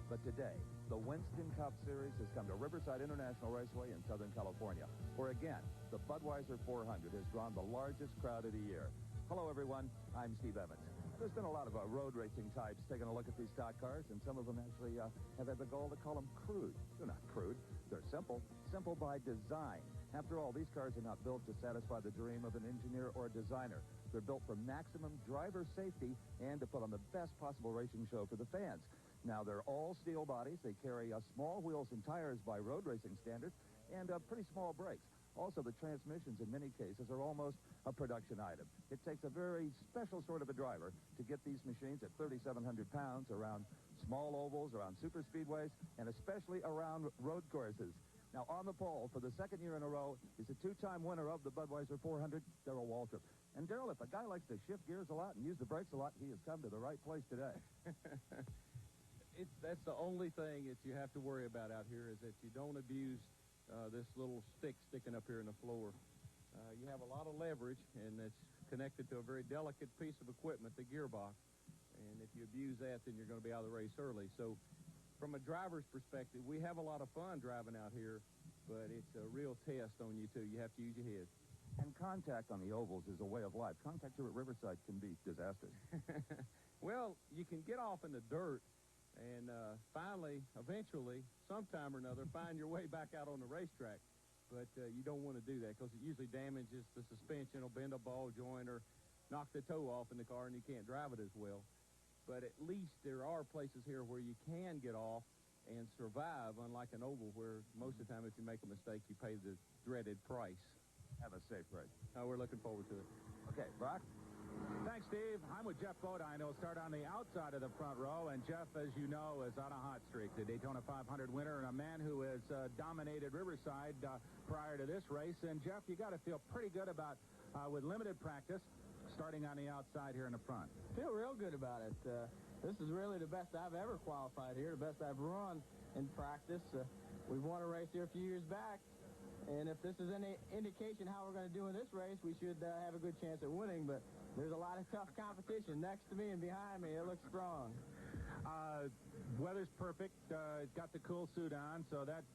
But today, the Winston Cup Series has come to Riverside International Raceway in Southern California, where again, the Budweiser 400 has drawn the largest crowd of the year. Hello, everyone. I'm Steve Evans. There's been a lot of road racing types taking a look at these stock cars, and some of them actually have had the goal to call them crude. They're not crude. They're simple. Simple by design. After all, these cars are not built to satisfy the dream of an engineer or a designer. They're built for maximum driver safety and to put on the best possible racing show for the fans. Now, they're all steel bodies. They carry small wheels and tires by road racing standards and pretty small brakes. Also, the transmissions in many cases are almost a production item. It takes a very special sort of a driver to get these machines at 3,700 pounds around small ovals, around super speedways, and especially around road courses. Now, on the pole for the second year in a row is a two-time winner of the Budweiser 400, Darrell Waltrip. And, Darrell, if a guy likes to shift gears a lot and use the brakes a lot, he has come to the right place today. That's the only thing that you have to worry about out here is that you don't abuse this little stick sticking up here in the floor. You have a lot of leverage, and it's connected to a very delicate piece of equipment, the gearbox. And if you abuse that, then you're going to be out of the race early. So from a driver's perspective, we have a lot of fun driving out here, but it's a real test on you, too. You have to use your head. And contact on the ovals is a way of life. Contact here at Riverside can be disastrous. Well, you can get off in the dirt and finally, eventually, sometime or another, find your way back out on the racetrack. But you don't want to do that because it usually damages the suspension, or bend a ball joint, or knock the toe off in the car, and you can't drive it as well. But at least there are places here where you can get off and survive, unlike an oval where most of the time if you make a mistake, you pay the dreaded price. Have a safe race. We're looking forward to it. Okay, Brock? Thanks, Steve. I'm with Jeff Bodine. He'll start on the outside of the front row, and Jeff, as you know, is on a hot streak. The Daytona 500 winner and a man who has dominated Riverside prior to this race. And, Jeff, you got to feel pretty good about, with limited practice, starting on the outside here in the front. Feel real good about it. This is really the best I've ever qualified here, the best I've run in practice. We've won a race here a few years back, and if this is any indication how we're going to do in this race, we should have a good chance at winning, but there's a lot of tough competition next to me and behind me. It looks strong. Weather's perfect. Got the cool suit on, so that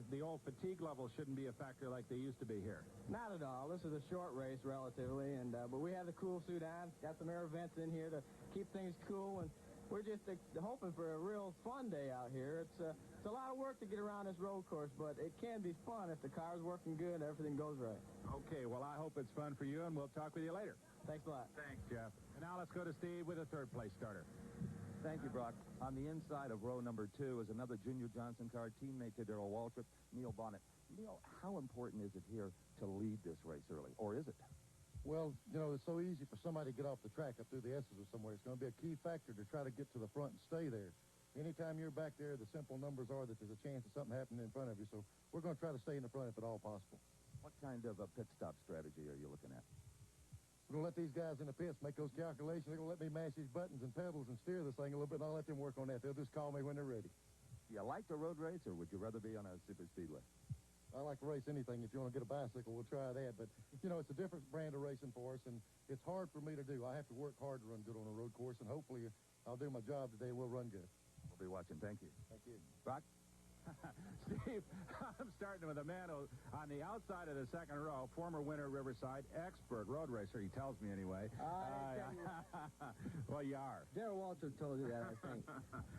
the old fatigue level shouldn't be a factor like they used to be here. Not at all. This is a short race relatively, and but we have the cool suit on. Got some air vents in here to keep things cool, and we're just hoping for a real fun day out here. It's a lot of work to get around this road course, but it can be fun if the car's working good and everything goes right. Okay, well, I hope it's fun for you, and we'll talk with you later. Thanks a lot. Thanks, Jeff. And now let's go to Steve with a third-place starter. Thank you, Brock. On the inside of row number 2 is another Junior Johnson car, teammate to Darrell Waltrip, Neil Bonnet. Neil, how important is it here to lead this race early, or is it? Well, you know, it's so easy for somebody to get off the track up through the S's or somewhere. It's going to be a key factor to try to get to the front and stay there. Anytime you're back there, the simple numbers are that there's a chance of something happening in front of you, so we're going to try to stay in the front if at all possible. What kind of a pit stop strategy are you looking at? We're going to let these guys in the pits make those calculations. They're going to let me mash these buttons and pedals and steer this thing a little bit, and I'll let them work on that. They'll just call me when they're ready. Do you like the road race, or would you rather be on a super speedway? I like to race anything. If you want to get a bicycle, we'll try that. But, you know, it's a different brand of racing for us, and it's hard for me to do. I have to work hard to run good on a road course, and hopefully I'll do my job today and we'll run good. We'll be watching. Thank you. Thank you. Brock? Steve, I'm starting with a man who, on the outside of the second row, former winner at Riverside, expert road racer, he tells me anyway. Well, you are. Darrell Waltrip told you that, I think.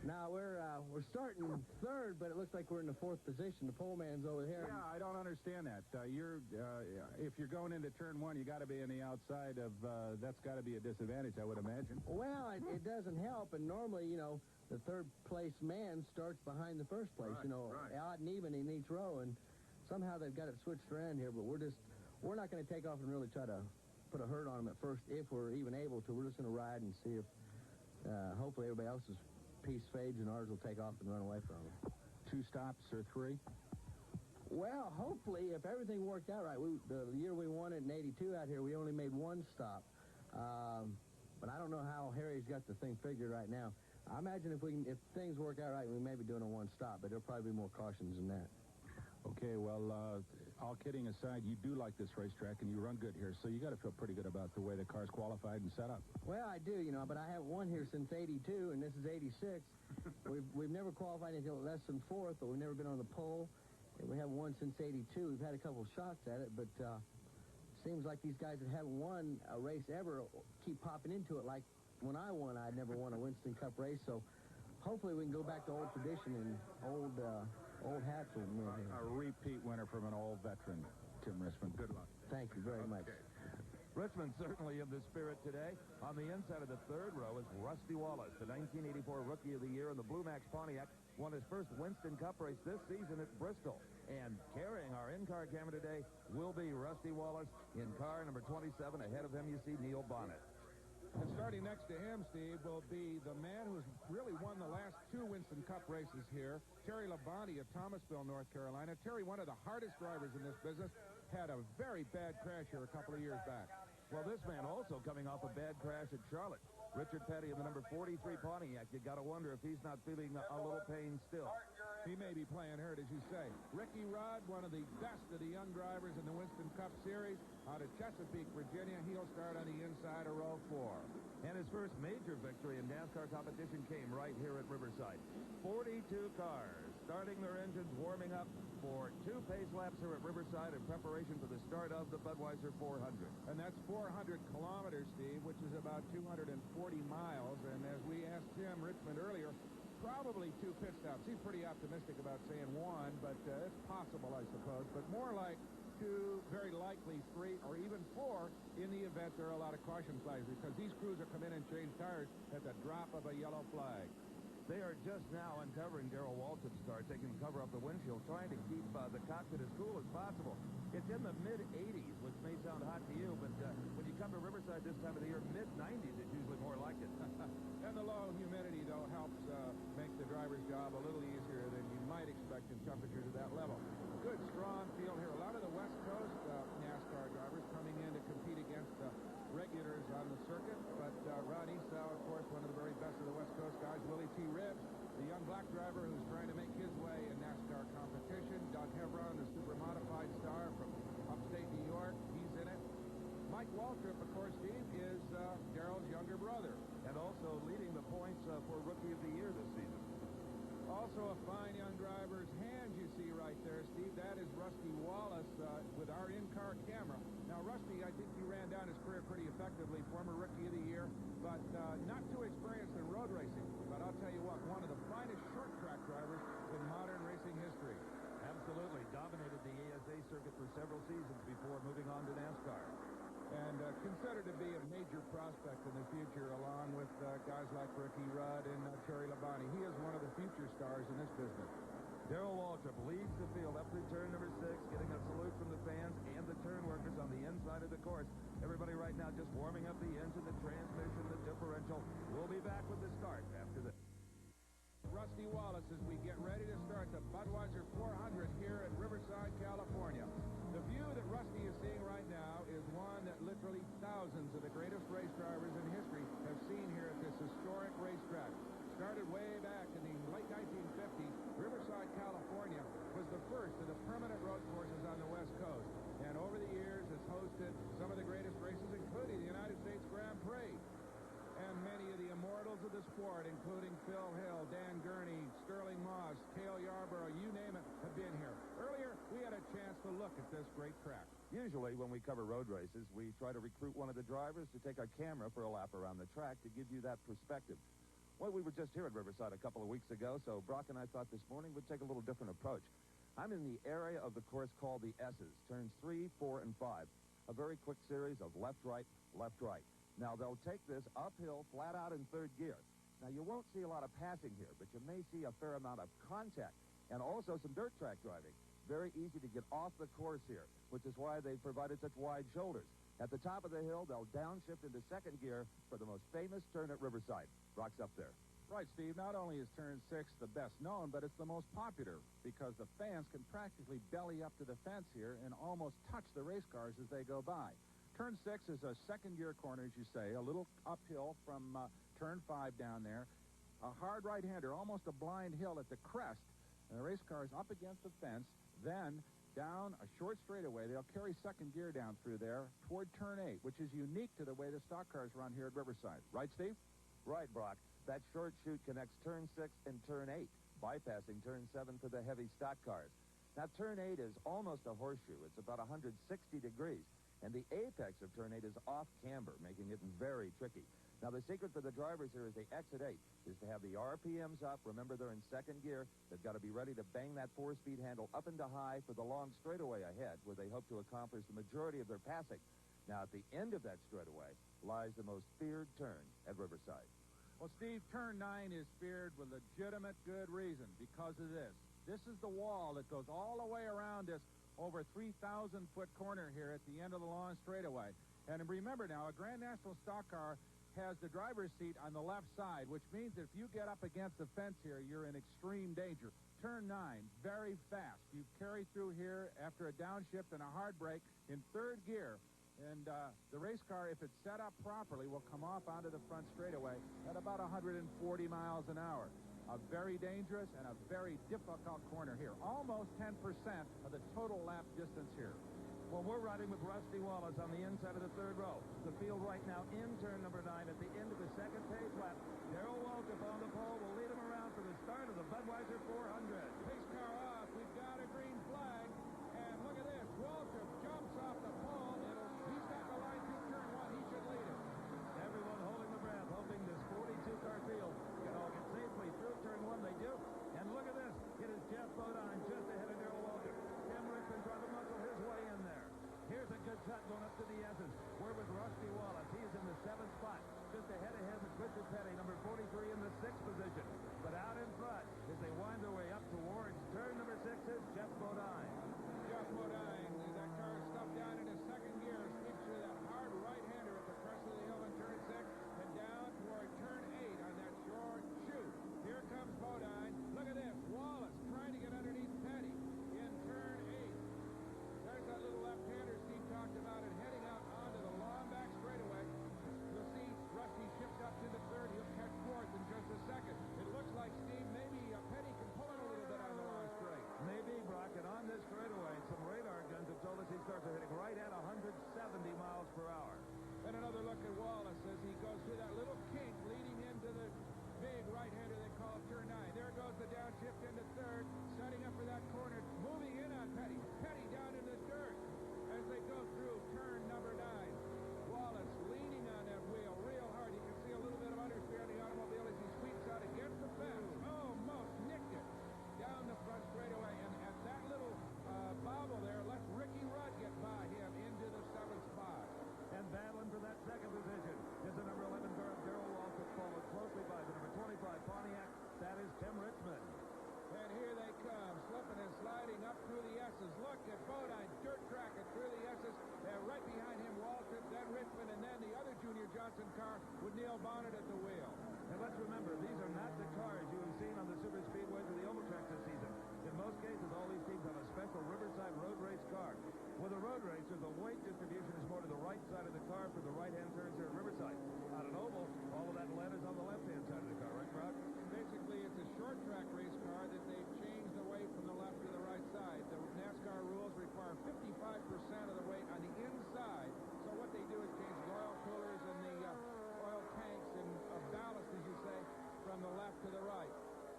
Now, we're starting third, but it looks like we're in the fourth position. The pole man's over here. Yeah, I don't understand that. If you're going into turn 1, you got to be in the outside of, that's got to be a disadvantage, I would imagine. Well, it doesn't help, and normally, you know, the third-place man starts behind the first place, right, you know, odd and even in each row, and somehow they've got it switched around here, but we're not going to take off and really try to put a hurt on them at first, if we're even able to. We're just going to ride and see if, hopefully everybody else's piece fades and ours will take off and run away from them. 2 stops or 3? Well, hopefully, if everything worked out right, the year we won it in '82 out here, we only made 1 stop. But I don't know how Harry's got the thing figured right now. I imagine if things work out right, we may be doing a 1 stop, but there'll probably be more cautions than that. Okay, well, all kidding aside, you do like this racetrack, and you run good here, so you got to feel pretty good about the way the car's qualified and set up. Well, I do, but I haven't won here since '82, and this is '86. We've never qualified until less than fourth, but we've never been on the pole. And we haven't won since '82. We've had a couple of shots at it, but seems like these guys that haven't won a race ever keep popping into it. Like when I won, I'd never won a Winston Cup race, so hopefully we can go back to old tradition and old hats will win here. A repeat winner from an old veteran, Tim Richmond. Good luck. Thank you very much. Richmond certainly in the spirit today. On the inside of the third row is Rusty Wallace, the 1984 Rookie of the Year in the Blue Max Pontiac. Won his first Winston Cup race this season at Bristol. And carrying our in-car camera today will be Rusty Wallace in car number 27. Ahead of him, you see Neil Bonnet. And starting next to him, Steve, will be the man who's really won the last two Winston Cup races here, Terry Labonte of Thomasville, North Carolina. Terry, one of the hardest drivers in this business, had a very bad crash here a couple of years back. Well, this man also coming off a bad crash at Charlotte. Richard Petty in the number 43 Pontiac. You got to wonder if he's not feeling a little pain still. He may be playing hurt, as you say. Ricky Rudd, one of the best of the young drivers in the Winston Cup Series, out of Chesapeake, Virginia. He'll start on the inside of row 4. And his first major victory in NASCAR competition came right here at Riverside. 42 cars starting their engines, warming up for 2 pace laps here at Riverside in preparation for the start of the Budweiser 400. And that's 400 kilometers, Steve, which is about 240 miles. And as we asked Tim Richmond earlier, probably 2 pit stops. He's pretty optimistic about saying 1, but it's possible, I suppose. But more like 2, very likely 3, or even 4 in the event there are a lot of caution flags, because these crews are come in and change tires at the drop of a yellow flag. They are just now uncovering Darrell Waltrip's car, taking the cover off the windshield, trying to keep the cockpit as cool as possible. It's in the mid-80s, which may sound hot to you, but when you come to Riverside this time of the year, mid-90s is usually more like it. And the low humidity, though, helps make the driver's job a little easier than you might expect in temperatures at that level. Good, strong field here. A lot of the West Coast NASCAR drivers coming in to compete against regulars on the circuit, but Ron Esau, of course, one of the very best of the West Coast guys. Willie T. Ribbs, the young black driver who's trying to make his way in NASCAR competition. Doug Hebron, the super modified star from upstate New York, he's in it. Mike Waltrip, of course, Steve, is Darrell's younger brother. And also leading the points for Rookie of the Year this season. Also a fine young driver's hands you see right there, Steve. That is Rusty Wallace with our in-car camera. Now, Rusty, I think he ran down his career pretty effectively, former Rookie of the Year, but not too experienced in road racing. But I'll tell you what, one of the finest short track drivers in modern racing history. Absolutely. Dominated the ASA circuit for several seasons before moving on to NASCAR. And considered to be a major prospect in the future, along with guys like Ricky Rudd and Terry Labonte. He is one of the future stars in this business. Darrell Waltrip leads the field up through turn number 6, getting a salute from the fans and the turn workers on the inside of the course. Everybody right now just warming up the engine, the transmission, the differential. We'll be back with the start after this. Rusty Wallace as we get ready to start the Budweiser 400 here at Riverside, California. The view that Rusty is seeing right now is one that literally thousands of the greatest race drivers in history have seen here at this historic racetrack. Started way back in the late 1950s, Riverside, California was the first of the permanent road courses on the West Coast. And over the years has hosted some of the greatest races, including the United States Grand Prix. And many of the immortals of the sport, including Phil Hill, Dan Gurney, Sterling Moss, Cale Yarborough, you name it, have been here. Earlier, we had a chance to look at this great track. Usually, when we cover road races, we try to recruit one of the drivers to take our camera for a lap around the track to give you that perspective. Well, we were just here at Riverside a couple of weeks ago, so Brock and I thought this morning we'd take a little different approach. I'm in the area of the course called the S's, turns 3, 4, and 5. A very quick series of left, right, left, right. Now, they'll take this uphill, flat out in third gear. Now, you won't see a lot of passing here, but you may see a fair amount of contact and also some dirt track driving. Very easy to get off the course here, which is why they provided such wide shoulders. At the top of the hill, they'll downshift into second gear for the most famous turn at Riverside. Brock's up there. Right, Steve. Not only is turn 6 the best known, but it's the most popular because the fans can practically belly up to the fence here and almost touch the race cars as they go by. Turn 6 is a second-gear corner, as you say, a little uphill from turn 5 down there. A hard right-hander, almost a blind hill at the crest, and the race car is up against the fence. Then down a short straightaway. They'll carry second gear down through there toward turn 8, which is unique to the way the stock cars run here at Riverside. Right, Steve? Right, Brock. That short chute connects turn 6 and turn 8, bypassing turn 7 for the heavy stock cars. Now, turn 8 is almost a horseshoe. It's about 160 degrees, and the apex of turn 8 is off camber, making it very tricky. Now, the secret for the drivers here as they exit 8 is to have the RPMs up. Remember, they're in second gear. They've got to be ready to bang that 4-speed handle up into high for the long straightaway ahead, where they hope to accomplish the majority of their passing. Now, at the end of that straightaway lies the most feared turn at Riverside. Well, Steve, turn 9 is feared with legitimate good reason because of this. This is the wall that goes all the way around this over 3,000-foot corner here at the end of the long straightaway. And remember now, a Grand National stock car has the driver's seat on the left side, which means that if you get up against the fence here, you're in extreme danger. Turn 9, very fast. You carry through here after a downshift and a hard brake in third gear. And the race car, if it's set up properly, will come off onto the front straightaway at about 140 miles an hour. A very dangerous and a very difficult corner here. Almost 10% of the total lap distance here. Well, we're riding with Rusty Wallace on the inside of the third row. The field right now in turn number 9 at the end of the second page lap. Darrell Waltrip on the pole will lead him around for the start of the Budweiser 400. Pace car off. We've got a green flag. And look at this. Waltrip jumps off the pole. He's got the line through turn 1. He should lead it. Everyone holding their breath, hoping this 42-car field can all get safely through turn 1. They do. And look at this. It is Jeff Bodine just ahead of Darrell Waltrip. Tim Richmond trying to muscle his way in there. Here's a good shot going up to the S's. We're with Rusty Wallace. He is in the 7th spot. Just ahead of him is Richard Petty, number 43 in the 6th position. But out in front, as they wind their way up towards turn number 6, is Jeff Bodine. Jeff Bodine, that car is stuffed down into second gear. Speaks to that hard right-hander at the crest of the hill in turn 6 and down toward turn 8 on that short chute. Here comes Bodine. Look at this. Wallace trying to get underneath Petty in turn 8. There's that little left-hander Steve talked about and heading out onto the long back straightaway. You'll see Rusty shifts up to the 3rd. He'll catch 4th in just a second. It looks like, Steve, maybe Petty can pull it a little bit on the long straight. Maybe, Brock, and on this straightaway, some radar guns have told us he starts hitting right at 170 miles per hour. And another look at Wallace as he goes through that little kink leading into the big right-hander they call turn 9. There goes the downshift into 3rd, setting up for that corner, moving in on Petty. Petty down in the dirt as they go through turn number 9. Wallace leaning on that wheel real hard. You can see a little bit of understeer on the automobile as he sweeps out against the fence. Almost nicked it down the front straightaway. And at that little bobble there, left Ricky Rudd get by him into the 7th spot. And battling for that 2nd position is the number 11 car of Darrell Waltrip, followed closely by the number 25 Pontiac. That is Tim Richmond. And here they come, slipping and sliding up through the S's. Look at Bodine, dirt tracking through the S's. Right behind him, Waltrip, then Richmond, and then the other Junior Johnson car with Neil Bonnet at the wheel. And let's remember, these are not the cars you have seen on the super speedways or the oval tracks this season. In most cases, all these teams have a special Riverside road race car. With a road racer, the weight distribution is more to the right side of the car for the right-hand turns here at Riverside. On an oval, all of that lead is on the left-hand side of the car, right, Brock? Basically, it's a short track race car that they've changed away from the left to the right side. The NASCAR rules require 55% of the weight on the inside. So what they do is change the oil coolers and the oil tanks and ballast, as you say, from the left to the right.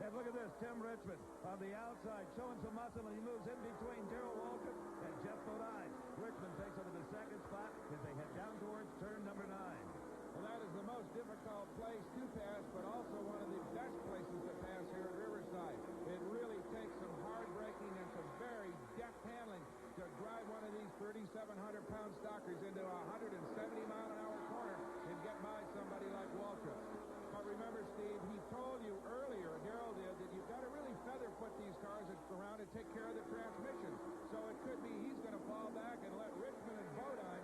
And look at this, Tim Richmond on the outside, showing some muscle, and he moves in between Darrell Waltrip and Jeff Bodine. Richmond takes over the 2nd spot as they head down towards turn number 9. Well, that is the most difficult place to pass, but also one of the best places to pass here at Riverside. It really takes some hard braking and some very deft handling to drive one of these 3,700-pound stockers into a 170-mile-an-hour corner and get by somebody like Waltrip. But remember, Steve, he told you earlier, Darrell did, that you've got to really feather foot these cars around and take care of the transmission. So it could be he's going to fall back and let Richmond and Bodine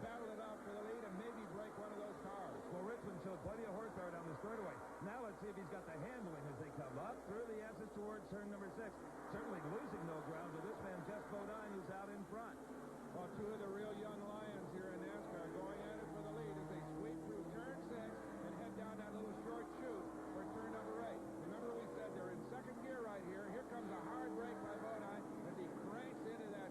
battle it out for the lead and maybe break one of those cars. Well, Richmond showed plenty of horsepower down the straightaway. Now let's see if he's got the handling as they come up through the S's towards turn number 6. Certainly losing no ground to this man, Jeff Bodine, who's out in front. Well, 2 of the real young lions here in NASCAR going at it for the lead as they sweep through turn 6 and head down that little short chute for turn number 8. Remember we said they're in second gear right here. Here comes a hard brake by Bodine as he cranks into that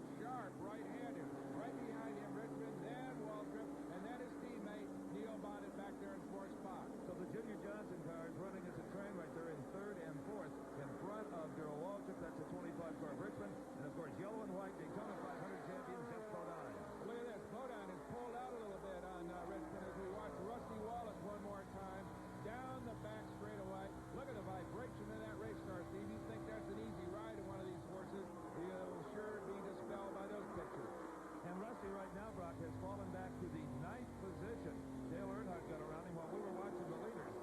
yellow and white Daytona 500 champion Jeff Bodine. Look at this. Bodine has pulled out a little bit on Richmond as we watch Rusty Wallace one more time. Down the back straightaway. Look at the vibration in that race car, Steve. You think that's an easy ride in one of these horses, you'll sure be dispelled by those pictures. And Rusty right now, Brock, has fallen back to the 9th position. Dale Earnhardt got around him while we were watching the leaders.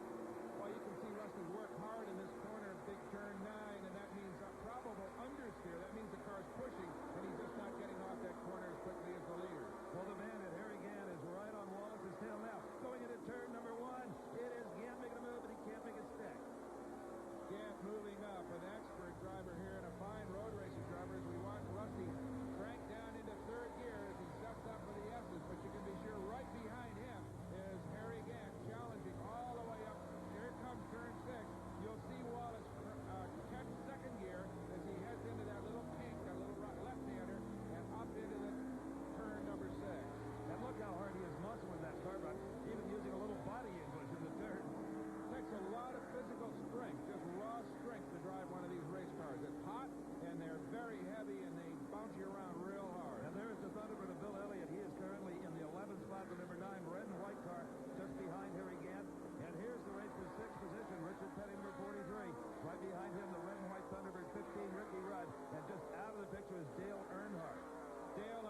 Well, you can see Rusty work hard in this corner, big turn 9, and that means a probable understeer. That means the car's pushing, and he's just not getting off that corner as quickly as the leader. Well, the man at Harry Gann is right on Wallace's tail now. Going into turn number 1. It is Gann making a move, but he can't make it stick. Gann moving up, an expert driver here and a fine road racing driver as we watch Rusty crank down into 3rd gear as he steps up for the S's, but you can be sure right behind him is Harry Gann challenging all the way up. Here comes turn 6. You'll see Wallace catch 2nd gear as he heads into that little kink, that little left-hander, and up into the turn number 6. And look how hard he is muscling that car, Brock, even using a little body English in the turn. Takes a lot of physical strength, just raw strength to drive one of these race cars. It's hot, and they're very heavy, and they bounce you around real hard. And there's the Thunderbird of Bill Elliott. He is currently in the 11th spot, the number 9 red and white car, just behind Harry Gann. And here's the race for 6th position, Richard Petty, number 43. Right behind him, the red and white Thunderbird 15, Ricky Rudd. And just out of the picture is Dale Earnhardt. Dale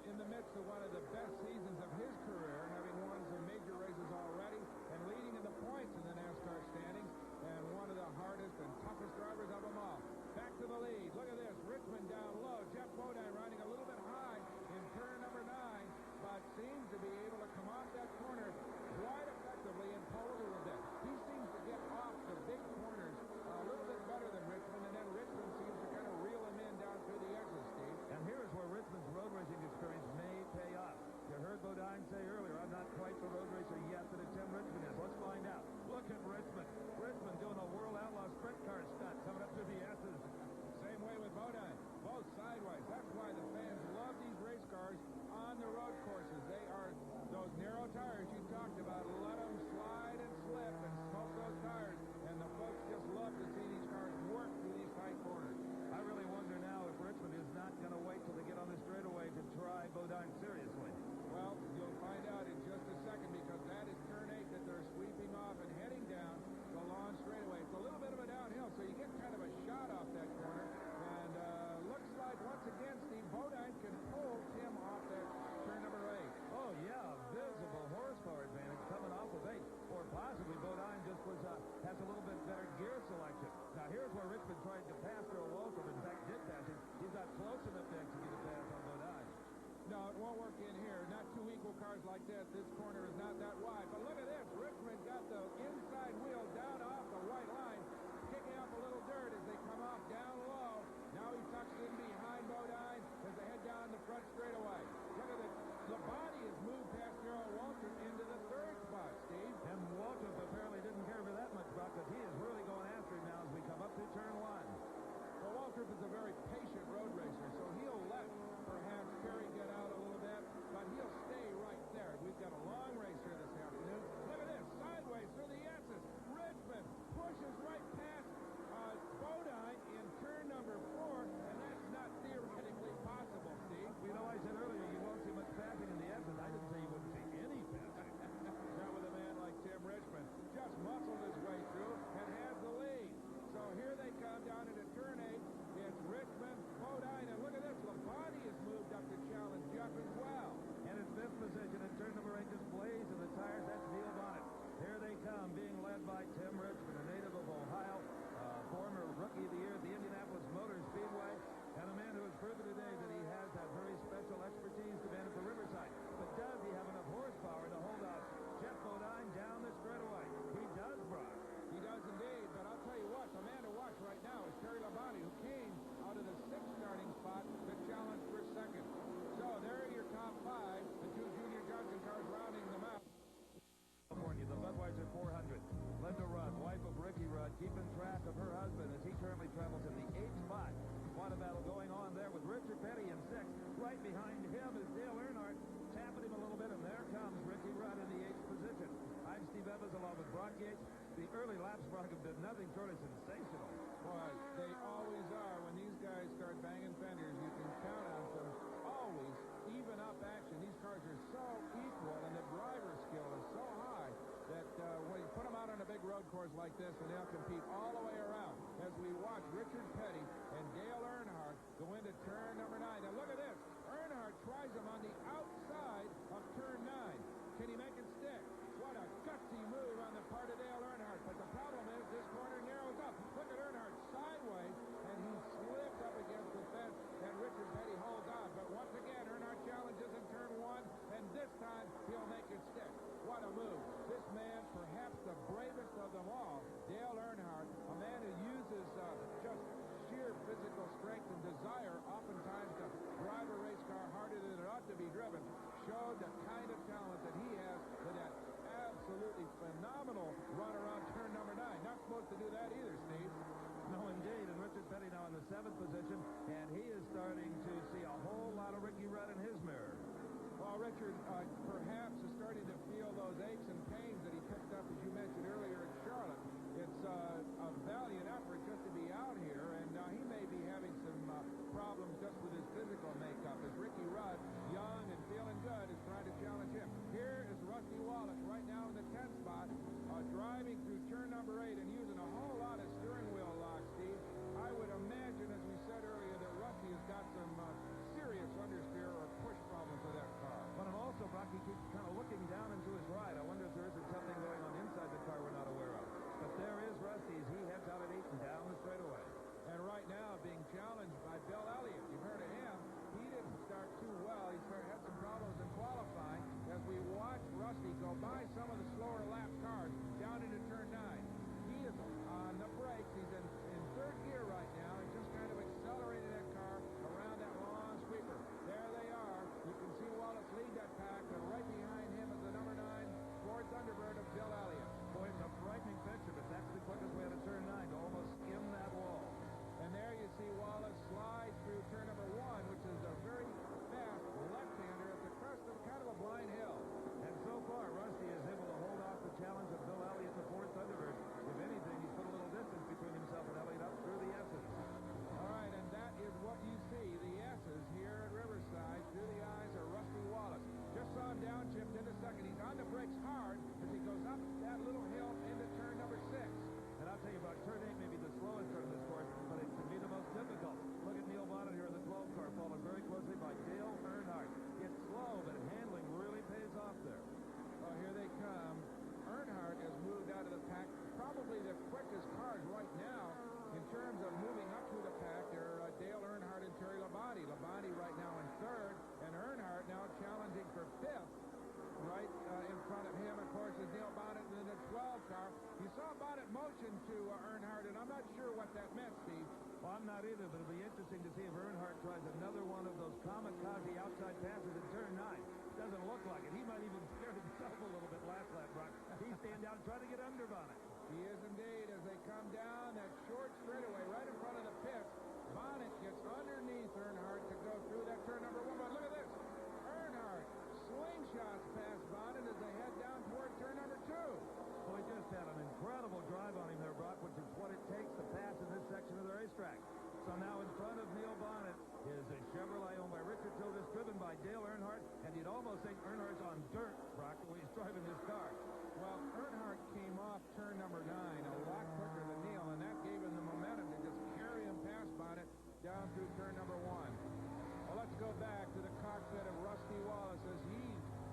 in the midst of one of the best seasons of his career, having won some major races already, and leading in the points in the NASCAR standings, and one of the hardest and toughest drivers of them all. Back to the lead. Look at this. Richmond down low. Jeff Bodine riding a little bit high in turn number 9, but seems to be able to come off that corner quite effectively and pull a little bit. He seems to get off the big corners a little bit better than Richmond, and then Richmond seems to kind of reel him in down through the exits, Steve. And here's where Richmond's road racing experience may pay off. You heard Bodine say earlier, I'm not quite the road racer yet that a Tim Richmond is. Let's find out. Look at Richmond. Richmond doing a World Outlaw sprint car stunt coming up through the S's. Same way with Bodine. Both sideways. That's why the fans love these race cars on the road courses. They are those narrow tires you talked about. Let them slide and slip and smoke those tires. And the folks just love to see these cars work through these tight corners. I really wonder now if Richmond is not going to wait till they get on the straightaway to try Bodine seriously. Well, you'll find out in just a second because that is turn 8 that they're sweeping off and heading down the long straightaway. It's a little bit of a downhill, so you get kind of a shot off that corner. And looks like, once again, Steve, Bodine can pull Tim off that turn number 8. Oh, yeah, visible horsepower advantage coming off of 8. Or possibly Bodine just has a little bit better gear selection. Now, here's where Richmond tried to pass Earl Waltrip. In fact, did pass him. He's not close enough to execute a pass on Bodine. No, it won't work in here. Not two equal cars like that. This corner is not that wide. But look at this. Richmond got the inside wheel down off the white line, kicking up a little dirt as they come off down low. Now he tucks in behind Bodine as they head down the front straightaway. Look at it. The body has moved past Earl Waltrip into the 3rd spot, Steve. And Waltrip apparently didn't care for that much, Brock, because he is really going after him now as we come up to turn 1. Well, Waltrip is a very patient road racer, so he'll let perhaps Perry get out a little bit, but he'll stay right there. We've got a long race here this afternoon. Look at this, sideways through the S's. Richmond pushes right past Bodine in turn number 4, and that's not theoretically possible, Steve. You know, I said earlier you won't see much passing in the S's. I didn't say you wouldn't see any passing. Not with a man like Tim Richmond. Just muscled his way through and has the lead. So here they come down into turn 8. It's Richmond, Bodine, and look at this. Labonte has moved up to challenge Jeff as well. And in 5th position in turn number 8, just blaze in the tires. That's Neil Bonnet. Here they come, being led by Tim Richmond, a native of Ohio, former Rookie of the Year at the Indianapolis Motor Speedway, and a man who has proven today that he has that very special expertise demanded for Riverside. But does he have enough horsepower to hold out Jeff Bodine down the straightaway? He does, Brock. He does indeed, but I'll tell you what, the man to watch right now is Terry Labonte, who came out of the 6th starting spot to challenge for 2nd. So there are your top 5, the 2 Junior Johnson cars rounding them out. California, the Budweiser 400. Linda Rudd, wife of Ricky Rudd, keeping track of her husband as he currently travels in the 8th spot. Quite a battle going on there with Richard Petty in 6th. Right behind him is Dale Earnhardt, tapping him a little bit, and there comes Ricky Rudd in the 8th position. I'm Steve Evans along with Brock Yates. The early laps, Brock, have been nothing short of sensational. Boy, they always are. When these guys start banging fenders, you can course like this, and they'll compete all the way around as we watch Richard Petty and Dale Earnhardt go into turn number 9. Now look at this. Earnhardt tries him on the outside of turn 9. Can he make it stick? What a gutsy move on the part of Dale Earnhardt. But the problem is this corner narrows up. Look at Earnhardt sideways, and he slipped up against the fence, and Richard Petty holds on. But once again, Earnhardt challenges in turn 1, and this time he'll make it stick. What a move. This man, perhaps the bravest of them all, Dale Earnhardt, a man who uses just sheer physical strength and desire oftentimes to drive a race car harder than it ought to be driven, showed the kind of talent that he has with that absolutely phenomenal run around turn number 9. Not supposed to do that either, Steve. No, indeed. And Richard Petty now in the 7th position, and he is starting to see a whole lot of Ricky Rudd in his mirror. Well, Richard perhaps is starting to feel those aches and pains that he picked up, as you mentioned earlier, in Charlotte. It's a valiant effort just to be out here, and he may be having some problems just with his physical makeup, as Ricky Rudd, young and feeling good, is trying to challenge him. Here is Rusty Wallace right now in the 10th spot, driving through turn number 8 and using a whole lot of steering wheel lock, Steve. I would imagine, as we said earlier, that Rusty has got some serious understeer or push problems with that car. But also, Brock, he keeps kind of looking down into his ride. I wonder if there isn't something going on inside the car we're not aware of. But there is Rusty as he heads out at 8 and down the straightaway. And right now being challenged by Bill Elliott. You've heard of him. He didn't start too well. He had some problems in qualifying as we watch Rusty go by some of the slower lap cars down into turn 9. He is on the brakes. He's in 3rd gear right now and just kind of accelerating that car around that long sweeper. There they are. You can see Wallace lead that pack, and right behind him is the number 9 Ford Thunderbird of Bill Elliott. Boy, it's a frightening picture, but that's the quickest way out of turn 9 to almost skim that wall. And there you see Wallace slide through turn number 1, which is a very fast left-hander at the crest of kind of a blind hill. And so far, Rusty is able to hold off the challenge of Bill Elliott, the Ford Thunderbird. If anything, he's put a little distance between himself and Elliott up through the S's. All right, and that is what you see, the S's here at Riverside through the eyes of Rusty Wallace. Just saw him downchipped into 2nd. He's on the brakes hard as he goes up that little hill into turn number 6. And I'll tell you about turn 8 may be the slowest turn of this course, but it can be the most difficult. Look at Neil Bonnet here in the 12 car, followed very closely by Dale Earnhardt. It's slow, but handling really pays off there. Well, here they come. Earnhardt has moved out of the pack. Probably the quickest cars right now in terms of moving up through the pack are Dale Earnhardt and Terry Labonte. Labonte right now in 3rd, and Earnhardt now challenging for 5th. Right in front of him, of course, is Neil Bonnet in the 12 car. You saw Bonnet motion to Earnhardt, and I'm not sure what that meant, Steve. Well, I'm not either, but it'll be interesting to see if Earnhardt tries another one of those kamikaze outside passes in turn 9. Doesn't look like it. He might even scare himself a little bit last lap, Brock. He's staying down trying to get under Bonnet. He is indeed, as they come down that short straightaway right in front of the pits. Bonnet gets underneath Earnhardt to go through that turn number 1. But look at this. Earnhardt slingshots past Bonnet as they head down toward turn number 2. Well, he just had an incredible drive on him there, Brock, which is what it takes to pass in this section of the racetrack. So now in front of Neil Bonnet is a Chevrolet owned by Richard Tildes, driven by Dale Earnhardt, and you'd almost think Earnhardt's on dirt, Brock, when he's driving this car. Well, Earnhardt came off turn number 9 a lot quicker than Neil, and that gave him the momentum to just carry him past Bonnet down through turn number 1. Well, let's go back to the cockpit of Rusty Wallace as he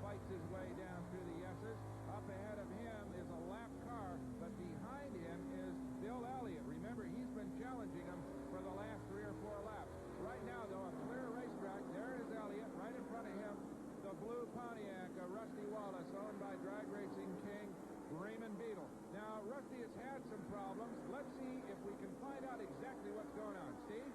fights his way down through the S's. Up ahead of him is a lap car, but behind him is Bill Elliott. Remember, he's been challenging him for the last 3 or 4 laps. Right now, though, a clear racetrack. There is Elliott. Right in front of him, the blue Pontiac of Rusty Wallace, owned by drag racing king Raymond Beadle. Now, Rusty has had some problems. Let's see if we can find out exactly what's going on. Steve?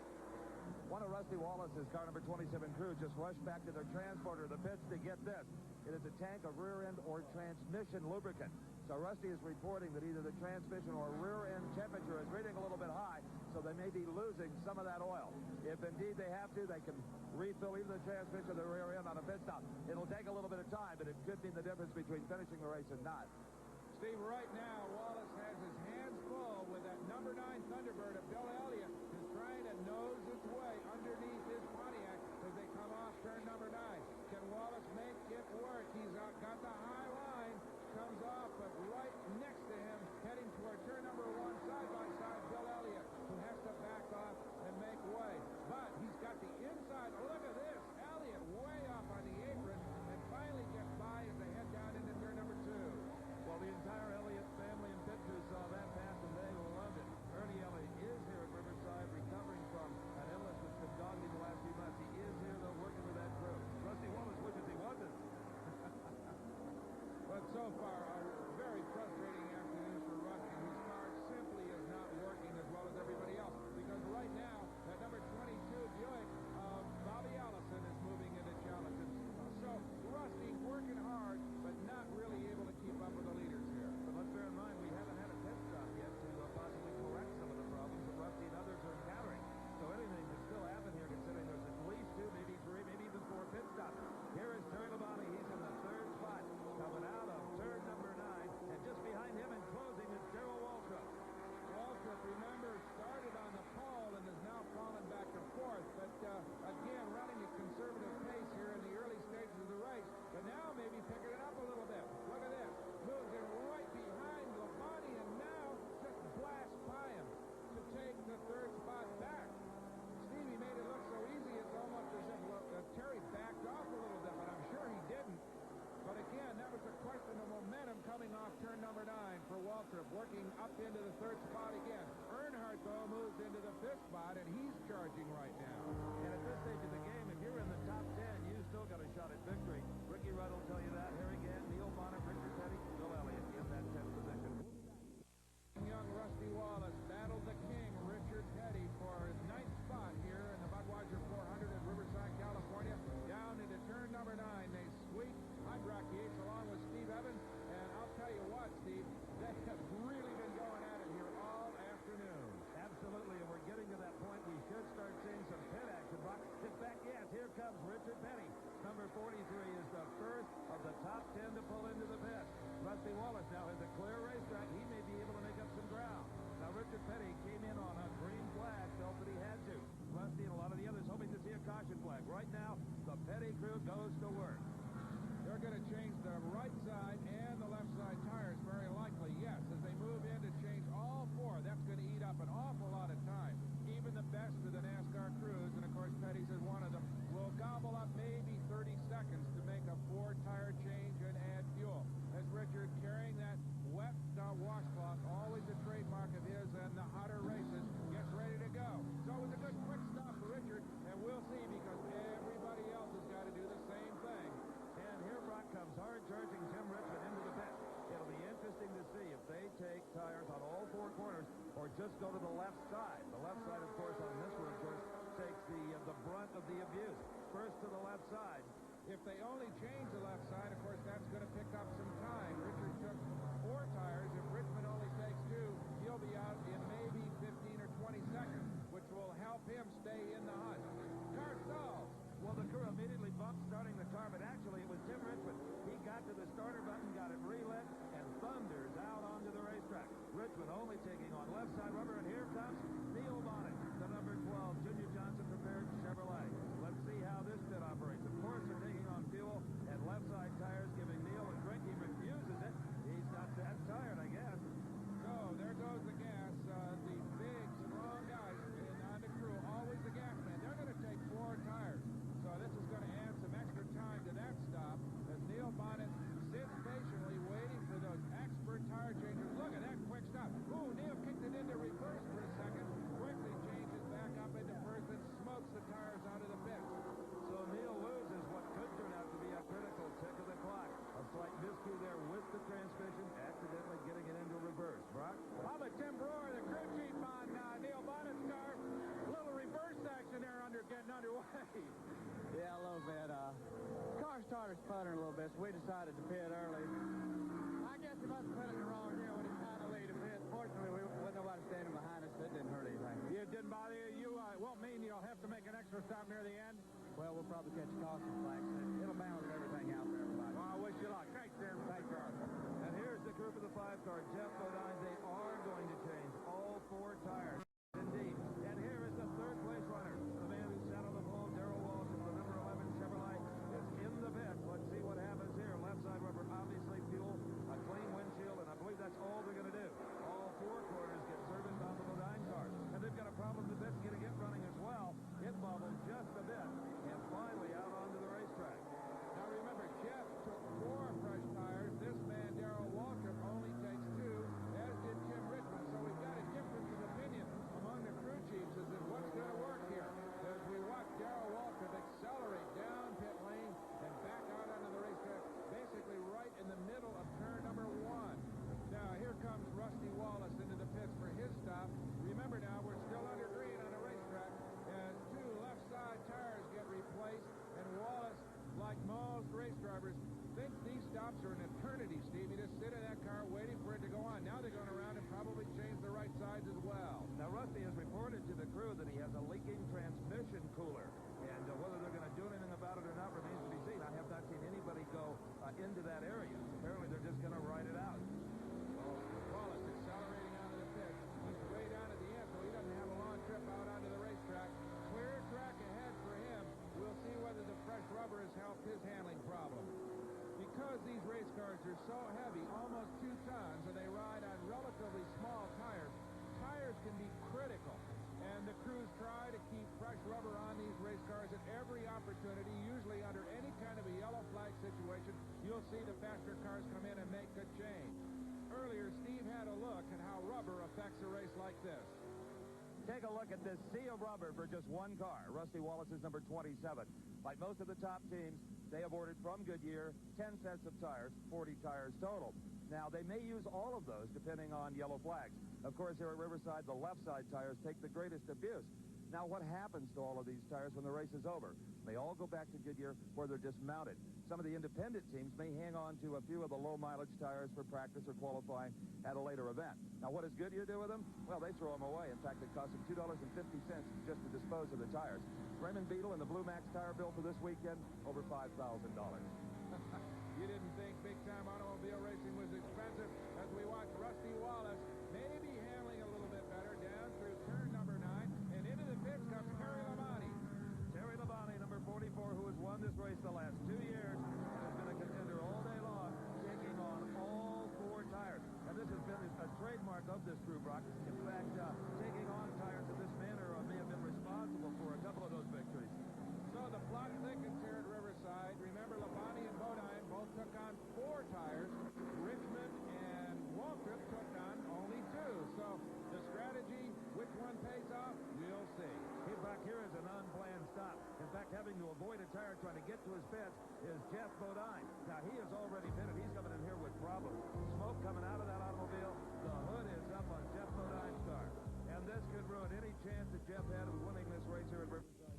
One of Rusty Wallace's car number 27 crew just rushed back to their transporter of the pits to get this. It is a tank of rear-end or transmission lubricant. So Rusty is reporting that either the transmission or rear-end temperature is reading a little bit high, so they may be losing some of that oil. If indeed they have to, they can refill either the transmission or the rear end on a pit stop. It'll take a little bit of time, but it could mean the difference between finishing the race and not. Steve, right now, Wallace has his hands full with that number 9 Thunderbird of Bill Elliott, who's trying to nose its way underneath his Pontiac as they come off turn number 9. Can Wallace make it work? He's got the high line, comes off, but right next to him, heading toward So far, a very frustrating afternoon for Rusty, whose car simply is not working as well as everybody else. Because right now, that number 22 Buick of Bobby Allison is moving into challenges. So Rusty working hard, but not really able to keep up with the leaders here. But let's bear in mind, we haven't had a pit stop yet to possibly correct some of the problems that Rusty and others are encountering. So anything can still happen here, considering there's at least 2, maybe 3, maybe even 4 pit stops. Here is Terry Labonte. He's in the 3rd spot, coming out of turn number 9, and just behind him and closing is Darrell Waltrip. Waltrip, remember, started on the pole and has now fallen back to 4th, but again, running a conservative pace here in the early stages of the race, but now maybe picking it up a little bit. Look at this. Moves in right behind Labonte and now just blasts by him to take the 3rd spot back. Stevie made it look so easy, it's almost as if Terry backed off a little bit, but I'm sure he didn't. But again, that was a question of momentum coming off turn number 9 for Waltrip, working up into the 3rd spot again. Earnhardt, though, moves into the 5th spot, and he's charging right now. And at this stage of the game, if you're in the top 10, you still got a shot at victory. Ricky Rudd will tell you that. Here again, Neil Bonnet, Richard Petty, Bill Elliott in that 10th position. Young Rusty Wallace battled the king, Richard Petty, for his 9th spot here in the Budweiser 400 in Riverside, California. Down into turn number 9, they sweep Hydrock Yates along with Steve Evans, and I'll tell you what, Steve, they have really been going at it here all afternoon. Absolutely, and we're getting to that point. We should start seeing some pit action. Brock, sit back. Yes, here comes Richard Petty. Number 43 is the first of the top 10 to pull into the pit. Rusty Wallace now has a clear racetrack. He may be able to make up some ground. Now, Richard Petty came in on a green flag, felt that he had to. Rusty and a lot of the others hoping to see a caution flag. Right now, the Petty crew goes to work. They're going to change the right side and the left side tires, very likely, yes, as they move in to change all 4. That's going to eat up an awful lot of time. Even the best of the NASCAR crews, and of course Petty's is one of them, will gobble up maybe 30 seconds to make a 4-tire change and add fuel. As Richard, carrying that wet washcloth, always a trademark of his and the hotter races, gets ready to go. So it was a good quick stop for Richard, and we'll see, because everybody else has got to do the same thing. And here Brock comes hard-charging Tim Richmond into the pit. It'll be interesting to see if they take tires on all 4 corners or just go to the left side. The left side, of course, on this one, of course, takes the brunt of the abuse. First to the left side. If they only change the left side, of course, that's going to pick up some time. Richard took 4 tires. If Richmond only takes 2, he'll be out in maybe 15 or 20 seconds, which will help him stay in the hunt. Car stalls. Well, the crew immediately bumped starting the car, but actually it was Tim Richmond. He got to the starter button, got it relit, and thunders out onto the racetrack. Richmond only taking on left side rubber, and here comes Neil Bonnet, the number 12 Junior Johnson prepared Chevrolet. Let's see how this pit operates. Of course, they're taking on fuel and left side tires, giving Neil a drink. He refuses it. He's not that tired, I guess. So there goes the gas. The big, strong guys on the crew, always the gas man. They're going to take 4 tires. So this is going to add some extra time to that stop as Neil Bonnet sits patiently waiting for those expert tire changers. Look at that quick stop. Ooh, Neil kicked it into reverse for a second, quickly changes back up into first and smokes the tires out of the pit. So Neil loses what could turn out to be a critical tick of the clock. A slight miscue there with the transmission, accidentally getting it into reverse. Brock? How about Tim Brewer, the crew chief on Neil Bonnet's car? A little reverse action there getting underway. Yeah, a little bit. Car started sputtering a little bit, so we decided to pit early. I guess he must have put it in the wrong gear when he finally laid a pit. Fortunately, we wasn't nobody standing behind us, so it didn't hurt anything. It didn't bother you? It won't mean you'll have to make an extra stop near the end? Well, we'll probably catch a caution flag. It'll balance everything out for everybody. Well, I wish you luck. Thanks, Tim. Thanks, Arthur. And here's the crew for the 5-car. Jeff Bodine, they are going to change all 4 tires. Indeed. And here is the 3rd place runner. The man who sat on the pole, Darrell Walsh, the number 11 Chevrolet, is in the pit. Let's see what happens here. Left side rubber, obviously fuel, a clean windshield, and I believe that's all they're going to do. All 4 corners get serviced on the Bodine cars. And they've got a problem in the pit getting it running as well. It bobbled just a bit, and finally out onto the racetrack. Now remember, Jeff took 4 fresh tires. This man, Darrell Waltrip, only takes 2, as did Tim Richmond. So we've got a difference of opinion. these race cars are so heavy, almost 2 tons, and they ride on relatively small tires, tires can be critical. And the crews try to keep fresh rubber on these race cars at every opportunity, usually under any kind of a yellow flag situation. You'll see the faster cars come in and make a change. Earlier, Steve had a look at how rubber affects a race like this. Take a look at this sea of rubber for just one car. Rusty Wallace's number 27. Like most of the top teams, they have ordered from Goodyear 10 sets of tires, 40 tires total. Now, they may use all of those depending on yellow flags. Of course, here at Riverside, the left side tires take the greatest abuse. Now, what happens to all of these tires when the race is over? They all go back to Goodyear where they're dismounted. Some of the independent teams may hang on to a few of the low-mileage tires for practice or qualifying at a later event. Now, what does Goodyear do with them? Well, they throw them away. In fact, it costs them $2.50 just to dispose of the tires. Raymond Beadle and the Blue Max tire bill for this weekend, over $5,000. You didn't think big-time automobile racing was expensive as we watch Rusty Wallace maybe handling a little bit better down through turn number 9 and into the pits comes Terry Labonte. Terry Labonte, number 44, who has won this race the last 2 years and has been a contender all day long, taking on all 4 tires. And this has been a trademark of this crew, Brock. In fact, taking on tires in this manner may have been responsible for a couple of those victories. So the plot thickens here at Riverside. Remember, Labonte and Bodine both took on 4 tires. Richmond and Waltrip took on only 2. So the strategy, which one pays off, we'll see. Hey, back here is an unplanned stop. In fact, having to avoid a tire trying to get to his pits is Jeff Bodine. Now, he is already pitted. He's coming in here with problems. Smoke coming out of that automobile. The hood is up on Jeff Bodine's car. And this could ruin any chance that Jeff had of winning this race here at Riverside.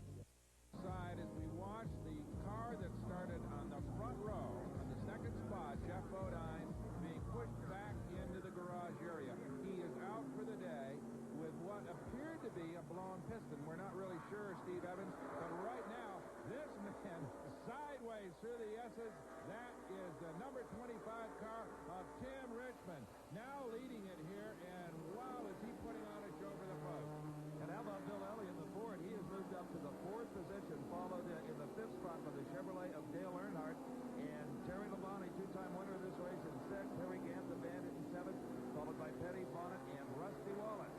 Side as we watch the car that started on the front row on the second spot, Jeff Bodine, being pushed back into the garage area. He is out for the day with what appeared to be a blown piston. We're not really sure, Steve Evans, but right now, this man sideways through the S's. That is the number 25 car of Tim Richmond, now leading it here, and wow, is he putting on a show for the folks. And how about Bill Elliott in the Ford? He has moved up to the 4th position, followed in the 5th spot by the Chevrolet of Dale Earnhardt. And Terry Labonte, 2-time winner of this race, in 6th. Harry Gant, the Bandit, in 7th, followed by Petty, Bonnet, and Rusty Wallace.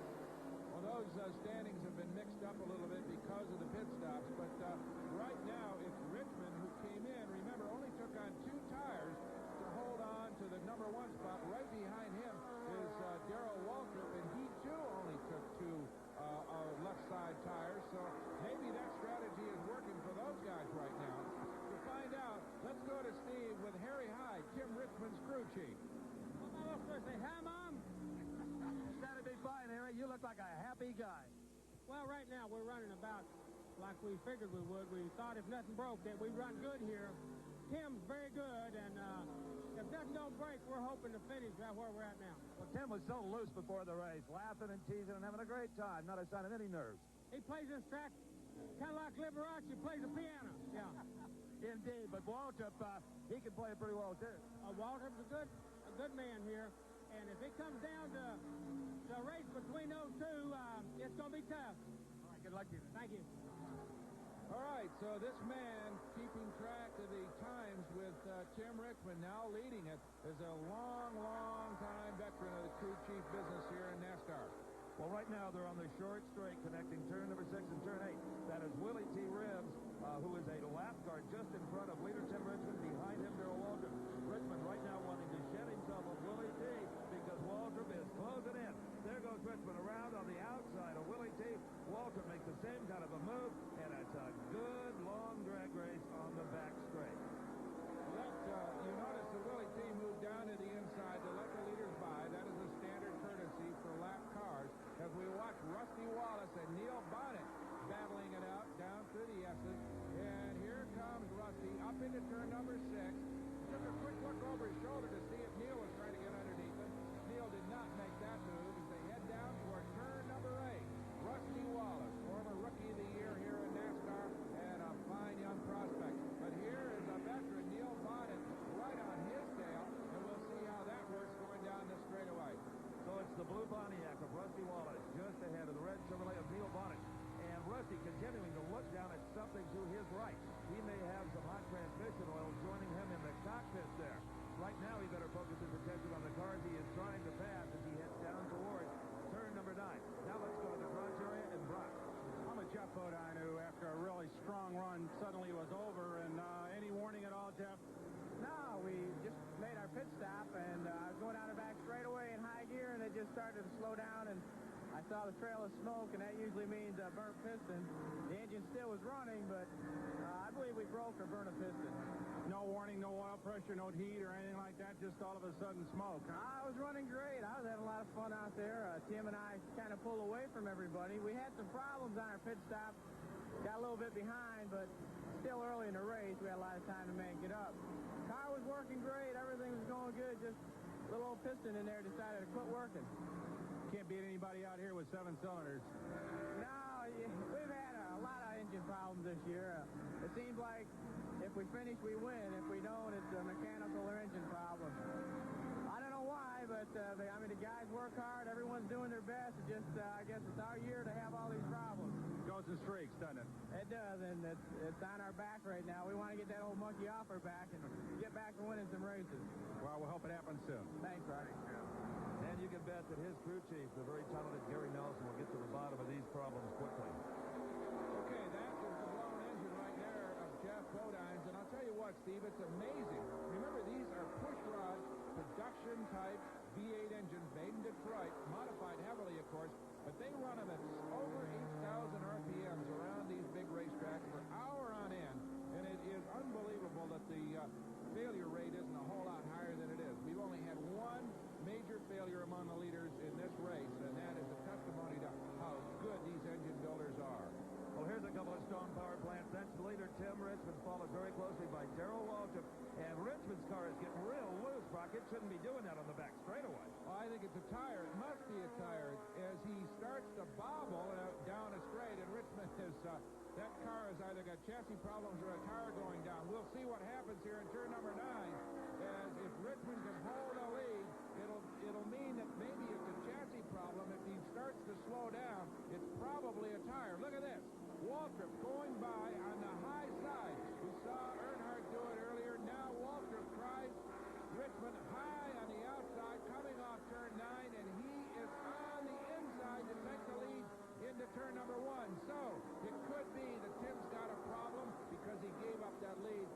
Well, those standings have been mixed up a little bit because of the pit stops, but right now it's Richmond who came in. Remember, only took on 2 tires to hold on to the number 1 spot. Right behind him is Darrell Waltrip, and he too only took 2 left side tires, so maybe that strategy is working for those guys right now. To find out, let's go to Steve with Harry Hyde, Tim Richmond's crew chief. Well, my little first say, hi, Mom. That'd be fine, Harry. You look like a happy guy. Well, right now we're running about like we figured we would. We thought if nothing broke that we'd run good here. Tim's very good, and if nothing don't break, we're hoping to finish right where we're at now. Well, Tim was so loose before the race, laughing and teasing and having a great time. Not a sign of any nerves. He plays this track kind of like Liberace plays the piano. Yeah. Indeed, but Waltrip, he can play it pretty well, too. Waltrip's a good man here, and if it comes down to the race between those 2, it's going to be tough. All right, good luck to you. Thank you. All right, so this man keeping track of the times with Tim Richmond now leading it is a long time veteran of the crew chief business here in NASCAR. Well, right now they're on the short straight connecting turn number 6 and turn 8. That is Willie T. Ribbs, who is a lap guard just in front of leader Tim Richmond. Behind him, Darrell Waltrip. Richmond right now wanting to shed himself of Willie T. because Waltrip is closing in. There goes Richmond around on the outside of Willie T. Waltrip makes the same kind of a move, and it's a good long drag race on the back straight. You notice that Willie T moved down to the inside to let the leaders by. That is a standard courtesy for lap cars. As we watch Rusty Wallace and Neil Bonnet battling it out down through the S's. And here comes Rusty up into turn number 6. Took a quick look over his shoulder to see if Neil was trying to get underneath him. Neil did not make that move as they head down toward turn number 8. Rusty Wallace, former Rookie of the Year here in NASCAR, and a fine young prospect. But here is a veteran, Neil Bonnet, right on his tail, and we'll see how that works going down this straightaway. So it's the blue Pontiac of Rusty Wallace just ahead of the red Chevrolet of Neil Bonnet. And Rusty continuing to look down at something to his right. He may have some hot transmission oil joining him in the cockpit there. right now he better focus his attention on the cars he is trying to pass as he heads down towards turn number 9. Now let's go to the garage area and Brock. I'm a Jeff Bodine who, after a really strong run, suddenly was over. And any warning at all, Jeff? No, we just made our pit stop, and I was going down the back straightaway in high gear, and it just started to slow down, and I saw the trail of smoke, and that usually means a burnt piston. The engine still was running, but I believe we broke or burnt a piston. No warning, no oil pressure, no heat or anything like that, just all of a sudden smoke, huh? I was running great. I was having a lot of fun out there. Tim and I kind of pulled away from everybody. We had some problems on our pit stop. Got a little bit behind, but still early in the race. We had a lot of time to make it up. Car was working great. Everything was going good. Just a little old piston in there decided to quit working. Can't beat anybody out here with 7 cylinders. No, we've had a lot of engine problems this year. It seems like if we finish, we win. If we don't, it's a mechanical or engine problem. I don't know why, but I mean, the guys work hard. Everyone's doing their best. It's just, I guess it's our year to have all these problems. Goes in streaks, doesn't it? It does, and it's on our back right now. We want to get that old monkey off our back and get back to winning some races. Well, we'll hope it happens soon. Thanks, Rocky. And you can bet that his crew chief, the very talented Gary Nelson, will get to the bottom of these problems quickly. Okay, that is the blown engine right there of Jeff Bodine's. And I'll tell you what, Steve, it's amazing. Remember, these are push-rod, production-type V8 engines made in Detroit, modified heavily, of course, but they run them at over 8,000 RPMs around these big racetracks for hour on end, and it is unbelievable that the failure rate isn't a whole lot higher than it is. We've only had one major failure among the leaders in this race, and that is a testimony to how good these engine builders are. Well, here's a couple of strong power plants. That's the leader, Tim Richmond, followed very closely by Darrell Waltrip. And Richmond's car is getting real loose, Brock. It shouldn't be doing that on the back straightaway. Well, I think it's a tire. It must be a tire as he starts to bobble down a straight, and Richmond is, that car has either got chassis problems or a tire going down. We'll see what happens here in turn number 9. As if Richmond can hold a lead, it'll mean that maybe it's a chassis problem. If he starts to slow down, it's probably a tire. Look at this. Waltrip going by on the high side. We saw Earnhardt do it earlier. Now Waltrip tries Richmond high on the outside, coming off turn 9, and he is on the inside to take the lead into turn number 1. So it could be that Tim's got a problem because he gave up that lead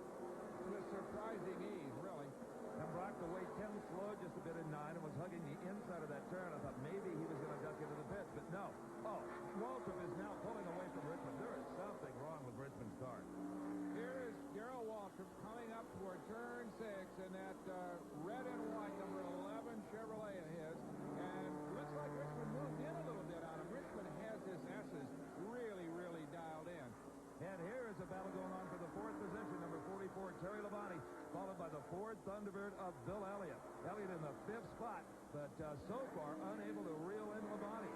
with surprising ease, really. And Brock, the way Tim slowed just a bit in 9 and was hugging the inside of that turn, I thought maybe he was going to duck into the pits, but no. Oh, Waltrip is now pulling away from Richmond. There is something wrong with Richmond's car. Here is Darrell Waltrip coming up toward turn 6 in that red and white number 11 Chevrolet of his, and looks like Richmond moved in a little bit on him. Richmond has his S's really, really dialed in. And here is a battle going on for the 4th position, number 44, Terry Labonte, followed by the Ford Thunderbird of Bill Elliott. Elliott in the 5th spot, but so far unable to reel in Labonte.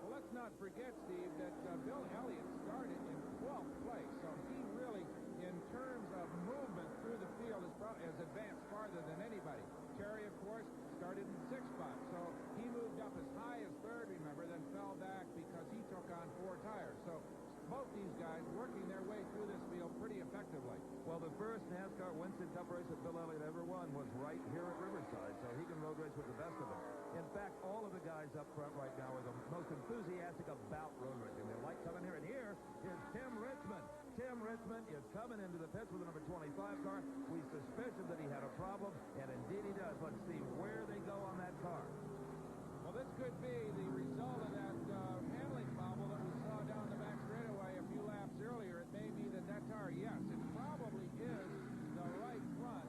Well, let's not forget, Steve, that Bill Elliott started in 12th place, so he really, in terms of movement through the field, has advanced farther than anybody. Terry, of course, started in 6th spot, so he moved up as high as 3rd, remember, then fell back because he took on 4 tires. So both these guys working their way through this field pretty effectively. Well, the first NASCAR Winston Cup race that Bill Elliott ever won was right here at Riverside, so he can road race with the best of them. In fact, all of the guys up front right now are the most enthusiastic about road racing. They like coming here, and here is Tim Richmond. Tim Richmond is coming into the pits with the number 25 car. We suspicion that he had a problem, and indeed he does. Let's see where they go on that car. Well, this could be the result of that handling bobble that we saw down the back straightaway a few laps earlier. It may be that tire, yes, it probably is the right front.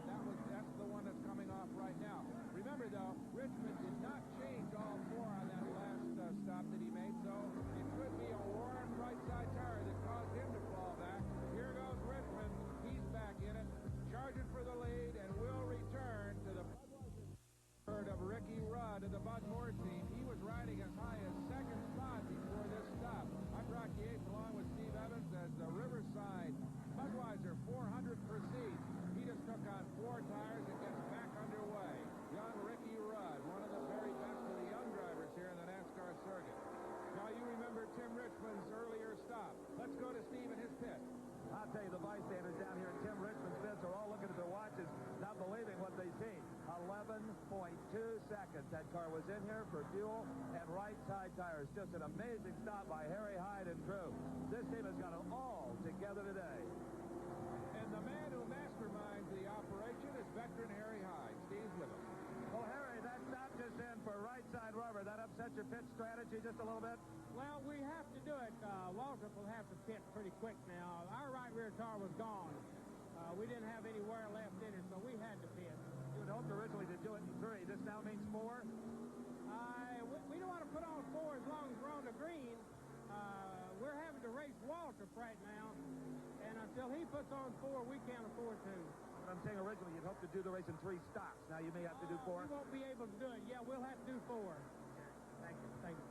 That's the one that's coming off right now. Remember, though, Richmond did not change all 4 on that last stop that he made, so it could be a worn right side tire that caused him to fall back. Here goes Richmond. He's back in it, charging for the lead, and will return to the Budweiser of Ricky Rudd of the Bud Moore team. He was riding as high as 2nd spot before this stop. I'm Rocky Yates along with Steve Evans as the Riverside Budweiser 400 proceeds. He just took on 4 tires and gets back underway. Young Ricky Rudd, one of the very best of the young drivers here in the NASCAR circuit. Now you remember Tim Richmond's earlier stop. Let's go to Steve and his pit. I'll tell you, the bystanders down here in Tim Richmond's pits are all looking at their watches, not believing what they see. 11.2 seconds. That car was in here for fuel and right side tires. Just an amazing stop by Harry Hyde and crew. This team has got it all together today. And the man who masterminds the operation is veteran Harry Hyde. Steve's with him. Well, Harry, that stop just in for right side rubber. That upset your pit strategy just a little bit? Well, we have to do it. Waltrip will have to pit pretty quick now. Our right rear tire was gone. We didn't have any wear left in it, so we had to pit. You had hoped originally to do it in 3. This now means 4? We don't want to put on 4 as long as we're on the green. We're having to race Waltrip right now, and until he puts on 4, we can't afford to. But I'm saying originally you'd hoped to do the race in 3 stops. Now you may have to do 4. We won't be able to do it. Yeah, we'll have to do 4. Thank you. Thank you.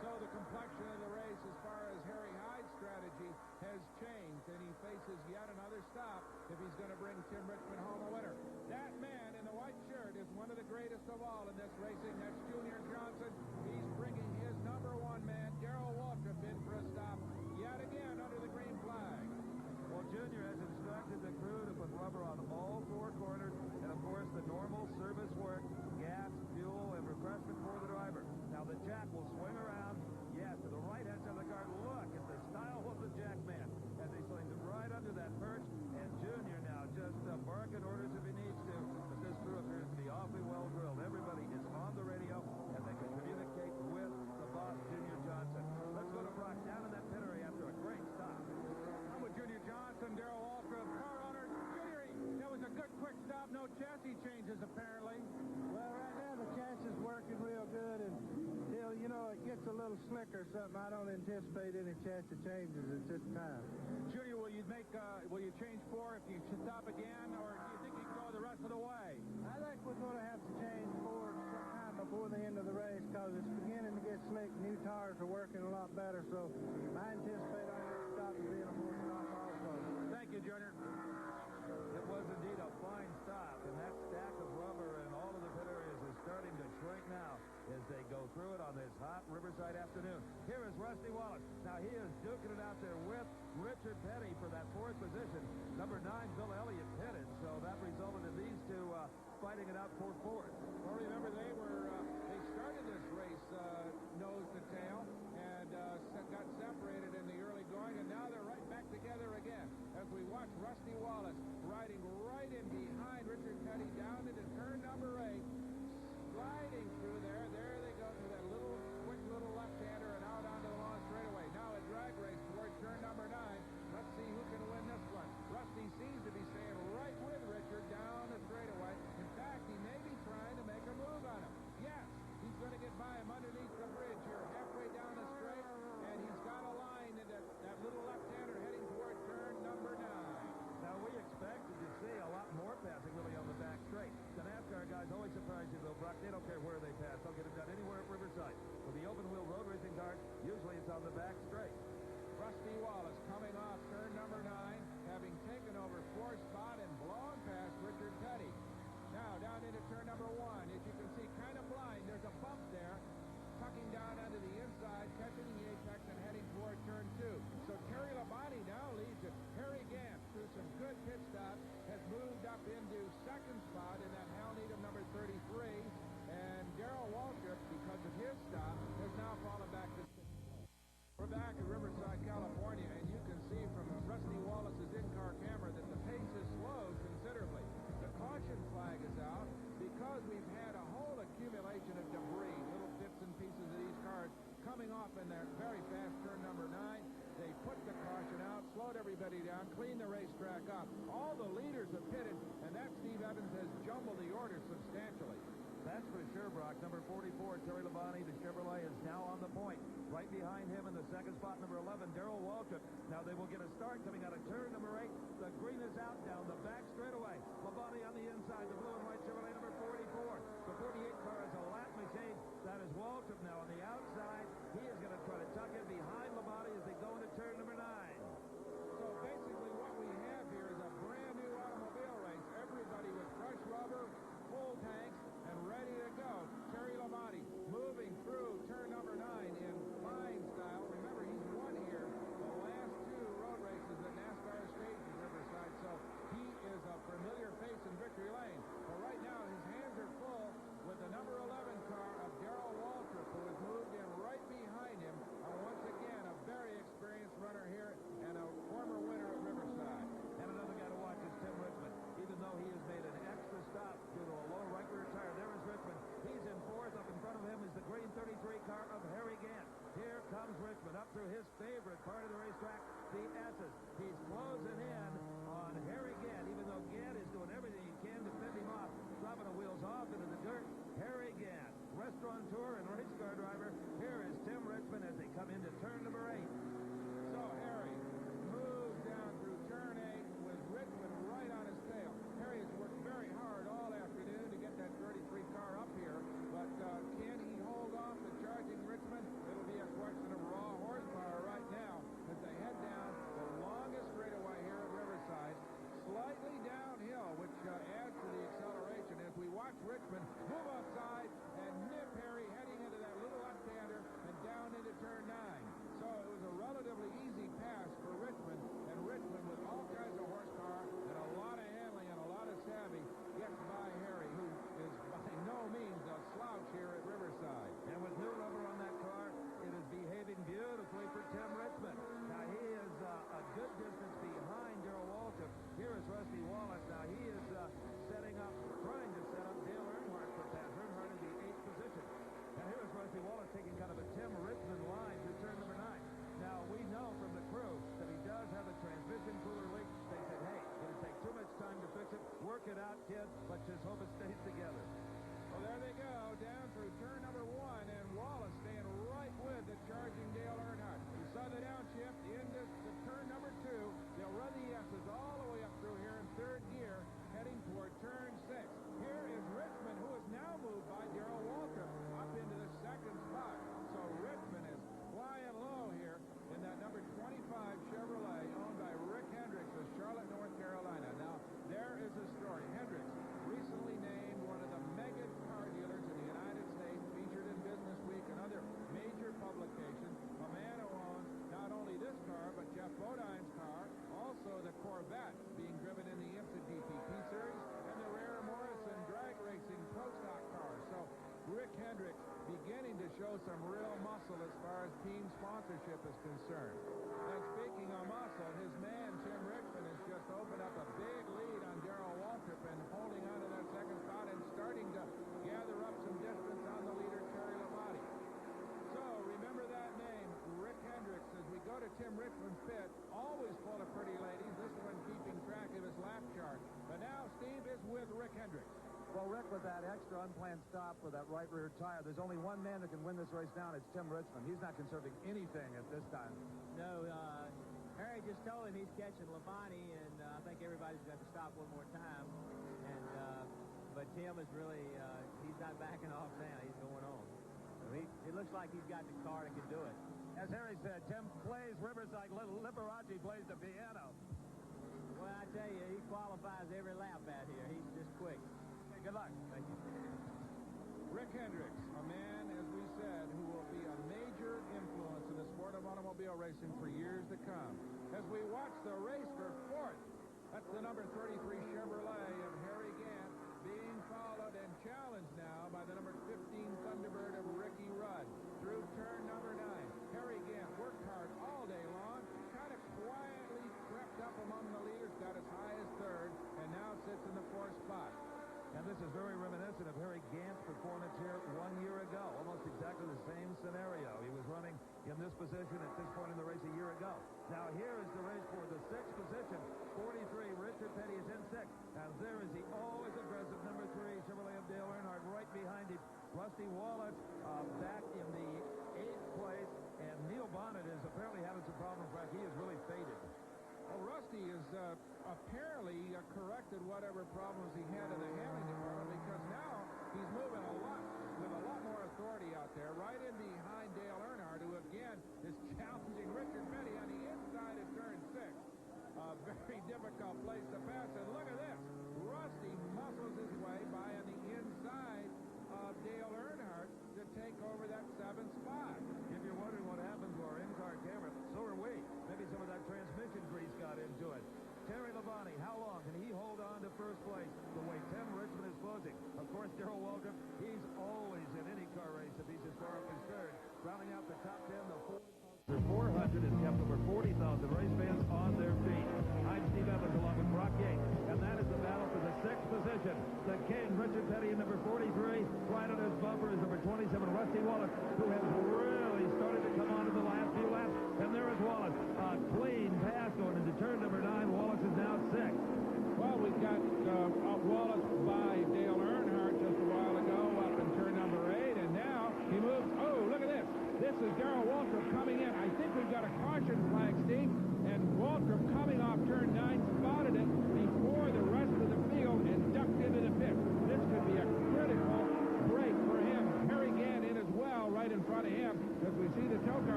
So the complexion of the race as far as Harry Hyde's strategy has changed, and he faces yet another stop if he's going to bring Tim Richmond home a winner. That man in the white shirt is one of the greatest of all in this racing. That's Junior Johnson. He's bringing his number 1 man, Darrell Waltrip, in for a stop yet again under the green flag. Well, Junior has instructed the crew to put rubber on all 4 corners, and of course the normal service work, gas, fuel, and refreshment for the driver. Now the jack will swing around, yes, to the right-hand side of the car. Look at the style of the jack man as he slings it right under that perch, and Junior now just barking orders if he needs to. But this crew appears to be awfully well drilled. Everybody is on the radio, and they can communicate with the boss, Junior Johnson. Let's go to Brock down in that pit area after a great stop. I'm with Junior Johnson, Darrell Waltrip, car owner. Junior, that was a good quick stop. No chassis changes, apparently. Well, right now the chassis is working real good, and till, you know, it gets a little slick or something, I don't anticipate any chassis changes at this time. Junior, will you change 4 if you stop again, or do you think you can go the rest of the way? I think we're going to have to change 4 sometime before the end of the race, because it's beginning to get slick. New tires are working a lot better, so I anticipate our next stop being a 4 stop also. Thank you, Junior. It was indeed a fine stop, and that stack of rubber in all of the pit areas is starting to shrink now as they go through it on this hot Riverside afternoon. Here is Rusty Wallace. Now he is duking it out there with Richard Petty for that 4th position. Number 9, Bill Elliott pitted, so that resulted in these 2 fighting it out for 4th. Well, remember, they started this race nose to tail and got separated in the early going, and now they're right back together again as we watch Rusty Wallace riding right in behind Richard Petty down into turn number 8, sliding through there. There they go through that quick little left-hander and out onto the long straightaway. Now a drag race toward turn number 9. Let's see who can win this one. Rusty seems to be staying right with Richard down the straightaway. In fact, he may be trying to make a move on him. Yes, he's going to get by him underneath the bridge here, halfway down the straight, and he's got a line in that little left-hander heading toward turn number 9. Now, we expected to see a lot more passing really on the back straight. The NASCAR guys always surprise you, though, Brock. They don't care where they pass. They'll get it done anywhere at Riverside. For the open-wheel road racing cars, usually it's on the back straight. Rusty Wallace coming off turn number 9, having taken over 4th spot and blown past Richard Petty. Now, down into turn number 1, as you can see, kind of blind. There's a bump there, tucking down onto the inside, catching the apex and heading toward turn 2. So Terry Labonte now leads it. Harry Gant, through some good pit stops, has moved up into 2nd spot in that Hal Needham number 33. And Darrell Waltrip, because of his stop, has now fallen back to 6th. We're back at Riverside, California, and you can see from Rusty Wallace's in-car camera that the pace has slowed considerably. The caution flag is out because we've had a whole accumulation of debris, little bits and pieces of these cars coming off in their very fast turn number 9. They put the caution out, slowed everybody down, cleaned the racetrack up. All the leaders have pitted, and that, Steve Evans, has jumbled the order substantially. That's for sure, Brock. Number 44, Terry Labonte, the Chevrolet, is now on the point. Right behind him in the 2nd spot, number 11, Darrell Waltrip. Now they will get a start coming out of turn number 8. The green is out down the back straightaway. Labonte on the inside, the blue and white Chevrolet, number 44. The 48 car is a lap machine. That is Waltrip now on the outside. He is going to try to tuck in behind Labonte as they go into turn number 9. So basically what we have here is a brand new automobile race. Everybody with fresh rubber, full tanks, and ready to go. Terry Labonte moving through turn number 9 in fine style. Remember, he's won here the last 2 road races that NASCAR staged in Riverside, so he is a familiar face in victory lane. But right now, his hands restaurateur and race car driver. Here is Tim Richmond as they come into turn number 8. So Harry moves down through turn 8 with Richmond right on his tail. Harry has worked very hard all afternoon to get that 33 car up here, but can he hold off the charging Richmond? It'll be a question of raw horsepower right now as they head down the longest straightaway here at Riverside, slightly downhill, which adds to the acceleration as we watch Richmond move outside and nip Harry heading into that little left-hander and down into turn 9. So it was a relatively easy pass for Richmond, and Richmond with all kinds of horsepower and a lot of handling and a lot of savvy gets by Harry, who is by no means a slouch here at Riverside. And with new rubber on that car, it is behaving beautifully for Tim Richmond. Now he is a good distance behind Darrell Waltrip. Here is Rusty Wallace. Now he is trying to set up Dale Earnhardt for pass. Earnhardt in the 8th position. And here is Rusty Wallace taking kind of a Tim Richmond line through turn number 9. Now we know from the crew that he does have a transmission cooler leak. They said, hey, it'll take too much time to fix it. Work it out, kid. Let's just hope it stays together. Well, there they go, down through turn number 1, and Wallace staying right with the charging Dale Earnhardt. You saw the downshift into the turn number 2. They'll run the S's all the way up through here in 3rd gear, heading toward turn 6. Here is Richmond, who is now moved by Darrell Waltrip up into the 2nd spot. So Richmond is flying low here in that number 25 Chevrolet owned by Rick Hendricks of Charlotte, North Carolina. Now, there is a story. Hendricks recently named one of the mega car dealers in the United States, featured in Business Week and other major publications. A man who owns not only this car, but Jeff Bodine's car, also the Corvette being driven in the IMSA DPP series, and the Rare Morrison drag racing pro stock cars. So Rick Hendricks beginning to show some real muscle as far as team sponsorship is concerned. And speaking of muscle, his man Tim Richmond has just opened up a big lead on Darrell Waltrip and holding on to that 2nd spot and starting to gather up some distance on the leader Terry Labonte. So remember that name, Rick Hendricks, as we go to Tim Richmond's pit, always full of pretty ladies, this one keeping track of his lap chart. But now Steve is with Rick Hendricks. Well, Rick, with that extra unplanned stop for that right rear tire, there's only one man that can win this race down. It's Tim Richmond. He's not conserving anything at this time. No, Harry just told him he's catching Labonte, and I think everybody's got to stop one more time. And but Tim is really, he's not backing off now. He's going on. So it looks like he's got the car that can do it. As Harry said, Tim plays Riverside. Little Liberace plays the piano. Well, I tell you, he qualifies every lap out here. He's just quick. Good luck. Thank you. Rick Hendricks, a man, as we said, who will be a major influence in the sport of automobile racing for years to come. As we watch the race for 4th, that's the number 33 Chevrolet of Harry Gant being followed and challenged now by the number 15 Thunderbird of Ricky Rudd through turn number 9. Harry Gant worked hard all day long, kind of quietly crept up among the leaders, got as high as 3rd, and now sits in the 4th spot. And this is very reminiscent of Harry Gant's performance here 1 year ago. Almost exactly the same scenario. He was running in this position at this point in the race a year ago. Now here is the race for the 6th position. 43, Richard Petty is in 6th. And there is the always aggressive number 3 Chevrolet of Dale Earnhardt right behind him. Rusty Wallace back in the 8th place. And Neil Bonnet is apparently having some problems. In fact, he is really faded. Well, Rusty is apparently corrected whatever problems he had in the handling department, because now he's moving a lot with a lot more authority out there, right in behind Dale Earnhardt, who again is challenging Richard Petty on the inside of turn 6. A very difficult place to pass, and look at this. Rusty muscles his way by on the inside of Dale Earnhardt to take over that 7th spot. If you're wondering what happened to our in-car camera, so are we. Maybe some of that transmission grease got into it. Terry Labonte, how long can he hold on to 1st place the way Tim Richmond is closing? Of course, Darrell Waltrip, he's always in any car race if he's as far up as 3rd. Rounding out the top 10, the 400 has kept over 40,000 race fans on their feet. I'm Steve Evans along with Brock Yates, and that is the battle for the 6th position. The King, Richard Petty, in number 43. Right on his bumper is number 27, Rusty Wallace, who has really started to come on to the last few laps. And there is Wallace. A clean pass going into turn number 9. Wallace is now 6th. Well, we got Wallace by Dale Earnhardt just a while ago up in turn number 8, and now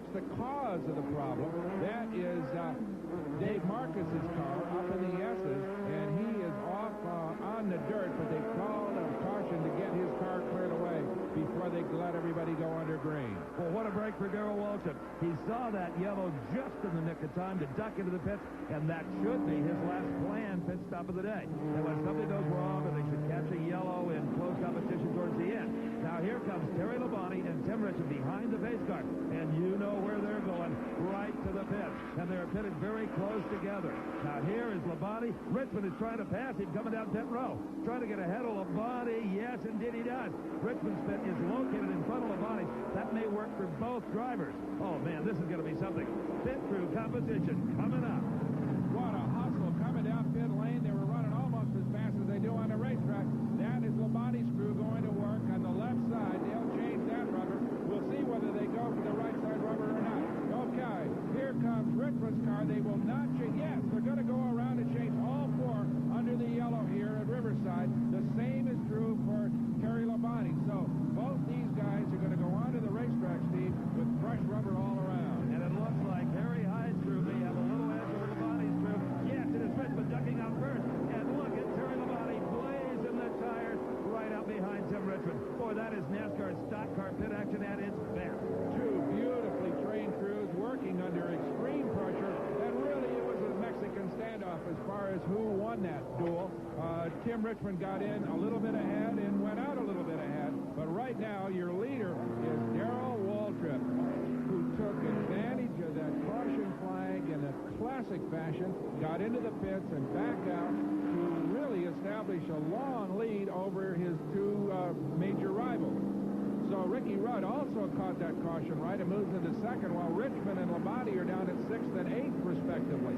watch the cause of the problem. That is Dave Marcus's car up in the S's, and he is off on the dirt, but they called a caution to get his car cleared away before they let everybody go under green. Well, what a break for Darrell Waltrip. He saw that yellow just in the nick of time to duck into the pits, and that should be his last planned pit stop of the day. And when something goes wrong, or they should catch a yellow in close competition towards the end. Now here comes Terry Labonte and Tim Richmond behind the pace car, and you know where they're going, right to the pit. And they're pitted very close together. Now here is Labonte. Richmond is trying to pass him coming down pit row. Trying to get ahead of Labonte. Yes, indeed he does. Richmond's pit is located in front of Labonte. That may work for both drivers. Oh, man, this is going to be something. Pit crew competition coming up. What a hustle coming down pit lane. They were running almost as fast as they do on the racetrack. That is Labonte's crew going to work on the left side. They'll change that rubber. We'll see whether they go for the right side rubber or not. Okay, here comes Richmond's car. They will not change. Yes, they're going to go around and change all four under the yellow here at Riverside. The same is true for Terry Labonte. So both these guys are going to go onto the racetrack, Steve, with fresh rubber all around. And it looks like Harry Hyde's crew may have a little edge over Labonte's crew. Yes, it is Richmond ducking out first. And look at Terry Labonte blazing the tires right out behind Tim Richmond. Boy, that is NASCAR stock car pit action at its best. Two beautifully trained crews working under extreme pressure. And really, it was a Mexican standoff as far as who won that duel. Tim Richmond got in a little bit ahead and went out a little bit ahead. But right now, your leader is Darrell Waltrip, who took advantage of that caution flag in a classic fashion, got into the pits and backed out to really establish a long lead over his two major rivals. So Ricky Rudd also caught that caution right and moves into second, while Richmond and Labonte are down at 6th and 8th, respectively.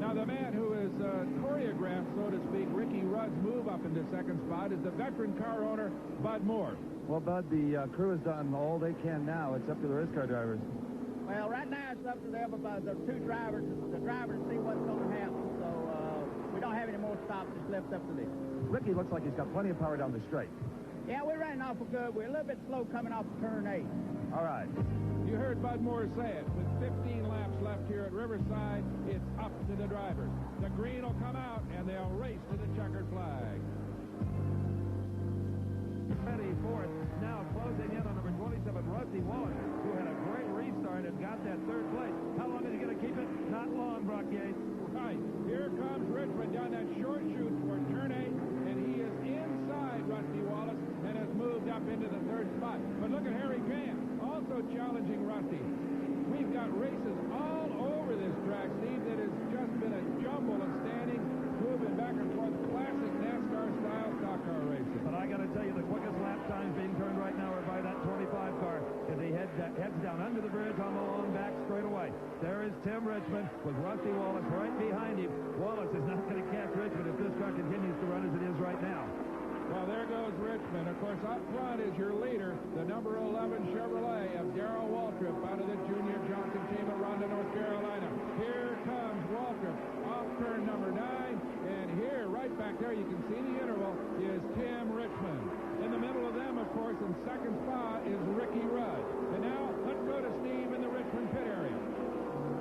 Now, the man who is choreographed, so to speak, Ricky Rudd's move up into second spot is the veteran car owner, Bud Moore. Well, Bud, the crew has done all they can now. It's up to the race car drivers. Well, right now it's up to them, about the two drivers, the drivers see what's going to happen. So we don't have any more stops. It's left up to them. Ricky looks like he's got plenty of power down the straight. Yeah, we're running awful good. We're a little bit slow coming off turn 8. All right. You heard Bud Moore say it. With 15 laps left here at Riverside, it's up to the drivers. The green will come out, and they'll race to the checkered flag. Ready fourth, now closing in on number 27, Rusty Wallace, who had a great restart and got that third place. How long is he going to keep it? Not long, Brock Yates. Right. Here comes Richmond down that short chute for turn 8, and he is inside Rusty Wallace and has moved up into the third spot. But look at Harry Grant, also challenging Rusty. We've got races all over this track, Steve, that has just been a jumble of standing, moving back and forth, classic NASCAR-style stock car racing. But I got to tell you, the quickest lap times being turned right now are by that 25 car as he heads down under the bridge on the long back straightaway. There is Tim Richmond with Rusty Wallace right behind him. Wallace is not going to catch Richmond if this car continues to run as it is right now. Well, there goes Richmond. Of course, up front is your leader, the number 11 Chevrolet of Darrell Waltrip out of the Junior Johnson team of Ronda, North Carolina. Here comes Waltrip off turn number 9, and here, right back there, you can see the interval, is Tim Richmond. In the middle of them, of course, in second spot is Ricky Rudd. And now, let's go to Steve in the Richmond pit area.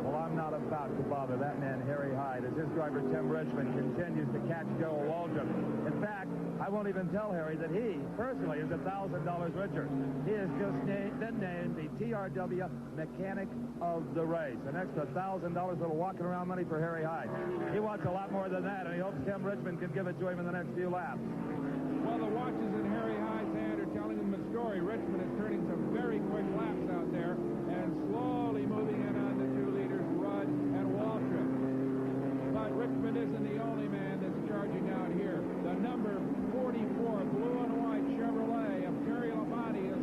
Well, I'm not about to bother that man, Harry Hyde, as his driver, Tim Richmond, continues to catch Darrell Waltrip. In fact, I won't even tell Harry that he, personally, is $1,000 richer. He has just been named the TRW Mechanic of the Race. An extra $1,000 little walking around money for Harry Hyde. He wants a lot more than that, and he hopes Tim Richmond can give it to him in the next few laps. Well, the watches in Harry Hyde's hand are telling him the story. Richmond is turning some very quick laps out there and slowly moving in on the two leaders, Rudd and Waltrip. But Richmond isn't the only man that's charging out here. The number 44 blue and white Chevrolet of Terry Labonte is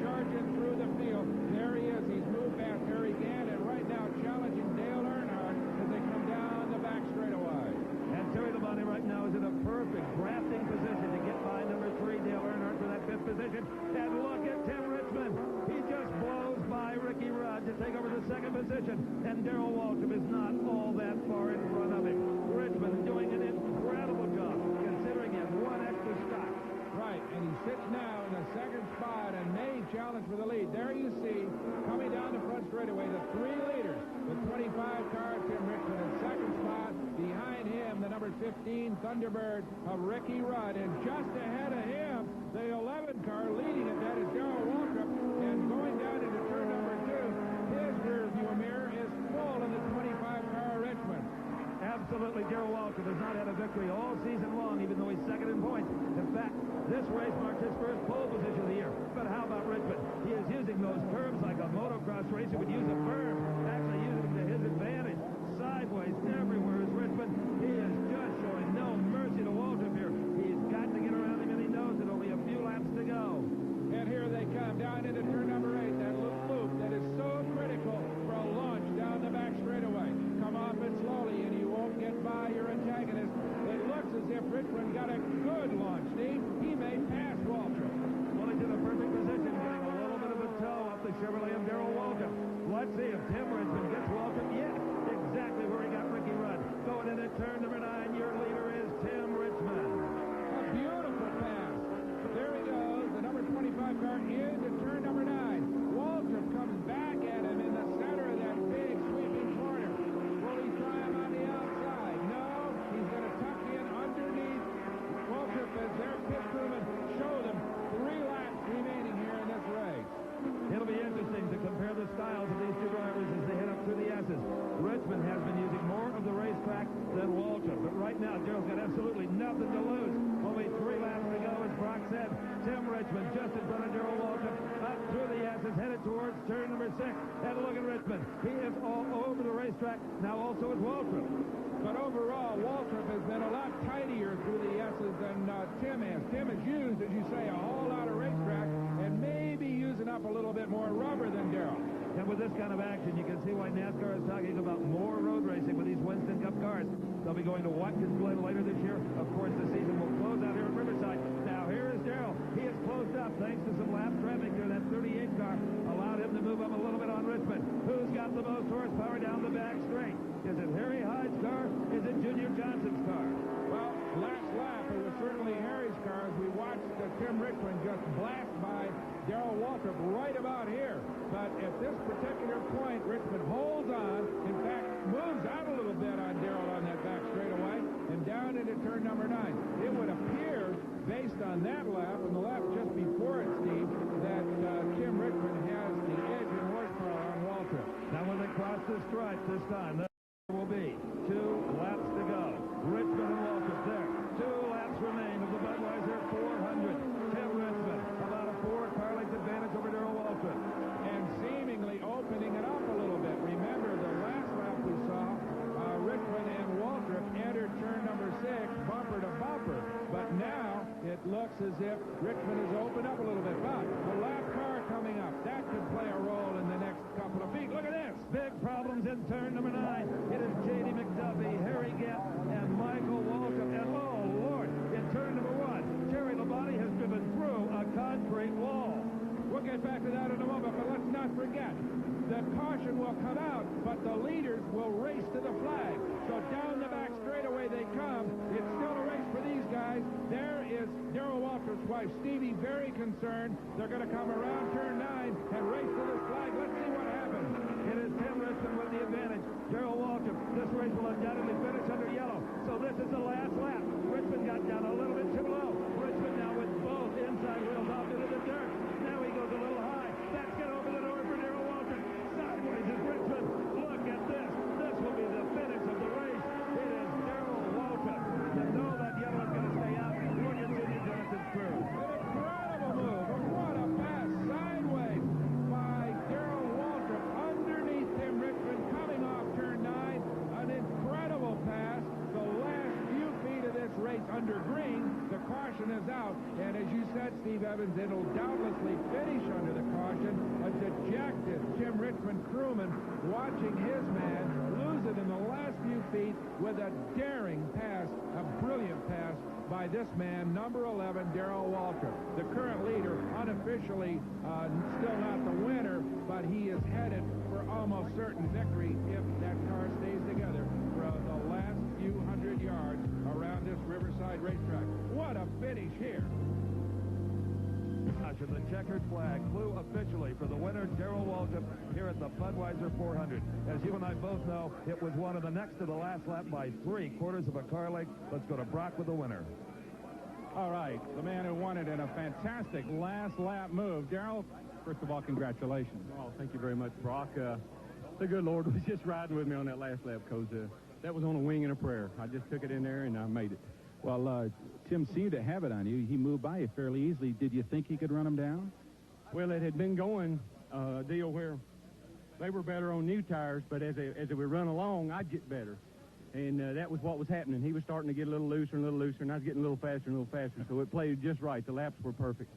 charging through the field. There he is. He's moved past Harry Gant and right now challenging Dale Earnhardt as they come down the back straightaway. And Terry Labonte right now is in a perfect drafting position to get by number 3, Dale Earnhardt, for that 5th position. And look at Tim Richmond. He just blows by Ricky Rudd to take over the 2nd position. And Darrell Waltrip is not all that far in front of him. Richmond doing an incredible job, considering he has one extra stock. Right, and he sits now in the 2nd spot and may challenge for the lead. There you see, coming down the front straightaway, the three leaders. The 25 car, Tim Richmond, in second spot. Behind him, the number 15 Thunderbird of Ricky Rudd. And just ahead of him, the 11 car leading it. That is Darrell Waltrip. And going down into turn number 2, his rear view mirror is full in the 25 car Richmond. Absolutely, Darrell Waltrip has not had a victory all season long, even though he's second in points. In fact, this race marked his first pole position of the year. But how about Richmond? He is using those curves like a motocross racer would use a berm, actually using them to his advantage. Sideways everywhere is Richmond. He is just showing no mercy to Waltrip here. He's got to get around him, and he knows it. Only a few laps to go. And here they come down into turn number 8, that loop that is so critical for a launch down the back straightaway. Come off it slowly, and you won't get by your antagonist. It looks as if Richmond got a good launch, Steve. He may pass Waltrip. Well, he's in a perfect position, getting a little bit of a toe off the Chevrolet of Darrell Waltrip. Let's see if Tim Richmond gets Waltrip. Yes, exactly where he got Ricky Rudd. Going in at turn number 9, your leader is Tim Richmond. A beautiful pass. There he goes, the number 25 car into turn number 9. Waltrip comes back at him in the center of that big sweeping corner. Will he try him on the outside? No, he's going to tuck in underneath Waltrip as their pit crewman show them 3 laps remaining here in this race. It'll be interesting to compare the styles of these two drivers as they head up through the S's. Richmond has been using more of the racetrack than Waltrip, but right now Darrell's got absolutely nothing to lose. Only 3 laps to go, as Brock said. Tim Richmond just in front of Darrell Waltrip, up through the S's, headed towards turn number 6. And look at Richmond. He is all over the racetrack, now also with Waltrip. But overall, Waltrip has been a lot tidier through the S's than Tim has. Tim has used, as you say, a whole lot of racetrack and maybe using up a little bit more rubber than Darrell. And with this kind of action, you can see why NASCAR is talking about more road racing with these Winston Cup cars. They'll be going to Watkins Glen later this year. Of course, the season will close out here at Riverside. Now, here is Darrell. He is closed up thanks to some lap traffic there. That 38 car allowed him to move up a little bit on Richmond. Who's got the most horsepower down the back straight? Is it Harry Hyde's car? Is it Junior Johnson's car? Well, last lap, it was certainly Harry's car as we watched Tim Richmond just blast by Darrell Waltrip right about here. But at this particular point, Richmond holds on. In fact, moves out a little bit on Darrell on that back straightaway and down into turn number 9. It would appear, based on that lap and the lap just before it, Steve, that Tim Richmond has the edge in horsepower on Waltrip. Now, when they cross the stripe this time, there will be 2 laps to go. Richmond and Waltrip there. 2 laps remain of the Budweiser 400. Tim Richmond, about a 4-car length advantage over Darrell Waltrip. And seemingly opening it up a little bit. Remember, the last lap we saw, Richmond and Waltrip entered turn number 6, bumper to bumper. But now it looks as if Richmond has opened up a little bit. But a lap car coming up, that could play a role in the next couple of feet. Look at this. Big problems in turn number 9. It is J.D. McDuffie, Harry Gett, and Michael Waltrip. And oh, Lord, in turn number 1, Jerry Labonte has driven through a concrete wall. We'll get back to that in a moment, but let's not forget, the caution will come out, but the leaders will race to the flag. So down the back straightaway they come. It's still a race for these guys. There is Darrell Waltrip's wife, Stevie, very concerned. They're going to come around turn 9 and race to this flag. Let's see what happens. It is Tim Richmond with the advantage. Darrell Waltrip, this race will undoubtedly finish under yellow. So this is the last lap. Richmond got down a little bit too low. Richmond now with both inside wheels off into the dirt. Now he goes a little high. That's get over the door for Darrell Waltrip. Sideways is Richmond. Look at this. This will be the finish of the race. It is Darrell Waltrip. You know that yellow is going to stay out. Look at Junior Johnson's crew. An incredible move. What a pass sideways by Darrell Waltrip underneath Tim Richmond coming off turn 9. An incredible pass. The last few feet of this race under green. The caution is out. And as you said, Steve Evans, it'll doubtlessly finish under the caution. A dejected Tim Richmond crewman watching his man lose it in the last few feet with a daring pass, a brilliant pass by this man, number 11, Darrell Waltrip. The current leader, unofficially still not the winner, but he is headed for almost certain victory if that car stays together for the last few hundred yards around this Riverside racetrack. What a finish here. A celebration. The checkered flag flew officially for the winner, Darrell Waltrip, here at the Budweiser 400. As you and I both know, it was one of the next to the last lap by 3/4 of a car length. Let's go to Brock with the winner. All right, the man who won it in a fantastic last lap move. Darrell, first of all, congratulations. Oh, thank you very much, Brock. The good Lord was just riding with me on that last lap, because that was on a wing and a prayer. I just took it in there, and I made it. Well, Tim seemed to have it on you. He moved by you fairly easily. Did you think he could run him down? Well, it had been going a deal where they were better on new tires, but as they would run along, I'd get better. And that was what was happening. He was starting to get a little looser and a little looser, and I was getting a little faster and a little faster, so it played just right. The laps were perfect.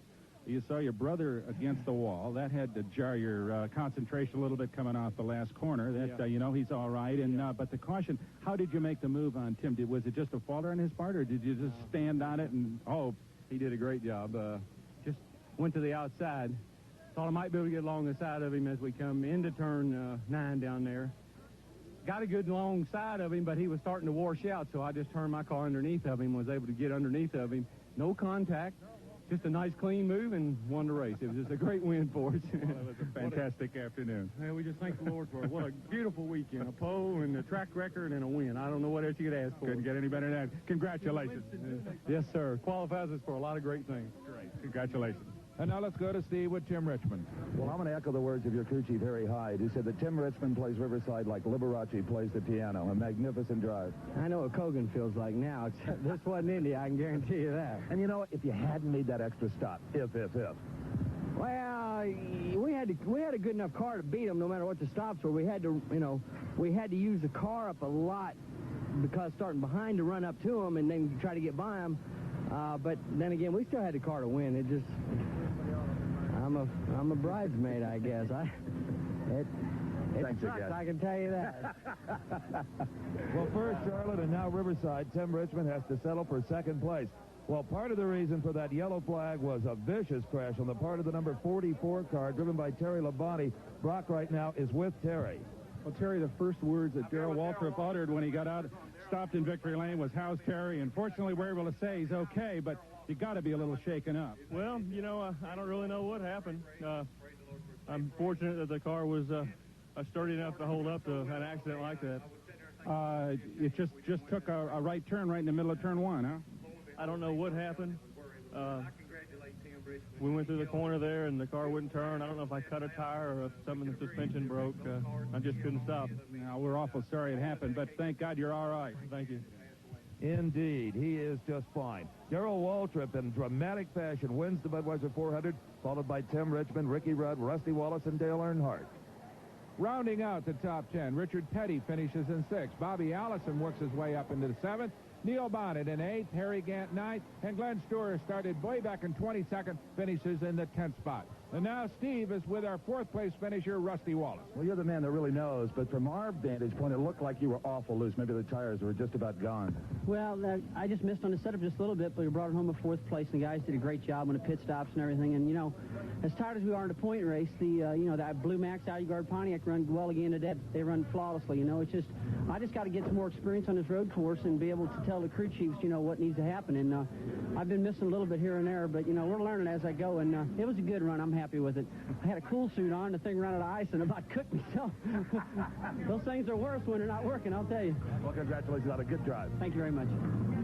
You saw your brother against the wall. That had to jar your concentration a little bit coming off the last corner. That you know, he's all right. And but the caution, how did you make the move on Tim? Was it just a faulter on his part, or did you just stand on it? And he did a great job. Just went to the outside. Thought I might be able to get along the side of him as we come into turn 9 down there. Got a good long side of him, but he was starting to wash out, so I just turned my car underneath of him, was able to get underneath of him. No contact. Just a nice, clean move, and won the race. It was just a great win for us. Well, it was a fantastic afternoon. And we just thank the Lord for it. What a beautiful weekend. A pole and a track record and a win. I don't know what else you could ask for. Couldn't get any better than that. Congratulations. Yes, sir. Qualifies us for a lot of great things. Great. Congratulations. And now let's go to Steve with Tim Richmond. Well, I'm going to echo the words of your crew chief, Harry Hyde, who said that Tim Richmond plays Riverside like Liberace plays the piano. A magnificent drive. I know what Kogan feels like now. This wasn't Indy, I can guarantee you that. And you know, if you hadn't made that extra stop, if. Well, we had a good enough car to beat them no matter what the stops were. We had to, we had to use the car up a lot, because starting behind to run up to them and then try to get by them. But then again, we still had the car to win. It just, I'm a bridesmaid, I guess. It sucks, I can tell you that. Well, first Charlotte and now Riverside, Tim Richmond has to settle for second place. Well, part of the reason for that yellow flag was a vicious crash on the part of the number 44 car driven by Terry Labonte. Brock right now is with Terry. Well, Terry, the first words that Darrell Waltrip uttered when he got out, stopped in victory lane, was, "How's Terry?" And fortunately, we're able to say he's okay, but you got to be a little shaken up. Well, I don't really know what happened. I'm fortunate that the car was sturdy enough to hold up to an accident like that. It just took a right turn right in the middle of turn 1, huh? I don't know what happened. We went through the corner there, and the car wouldn't turn. I don't know if I cut a tire or if something in the suspension broke. I just couldn't stop. Now, we're awful sorry it happened, but thank God you're all right. Thank you. Indeed, he is just fine. Darrell Waltrip, in dramatic fashion, wins the Budweiser 400, followed by Tim Richmond, Ricky Rudd, Rusty Wallace, and Dale Earnhardt. Rounding out the top 10, Richard Petty finishes in 6th. Bobby Allison works his way up into the 7th. Neil Bonnet in 8th, Harry Gant 9th, and Glenn Stewart started way back in 22nd, finishes in the 10th spot. And now Steve is with our 4th place finisher, Rusty Wallace. Well, you're the man that really knows, but from our vantage point, it looked like you were awful loose. Maybe the tires were just about gone. Well, I just missed on the setup just a little bit, but we brought it home a 4th place, and the guys did a great job on the pit stops and everything. And, as tired as we are in the point race, that Blue Max Audi Guard Pontiac run well again today. They run flawlessly, It's just, I just got to get some more experience on this road course and be able to tell the crew chiefs, what needs to happen. And I've been missing a little bit here and there, but, we're learning as I go. And it was a good run. I'm happy with it. I had a cool suit on. The thing ran out of ice and about cooked me. So those things are worse when they're not working, I'll tell you. Well, congratulations on a good drive. Thank you very much.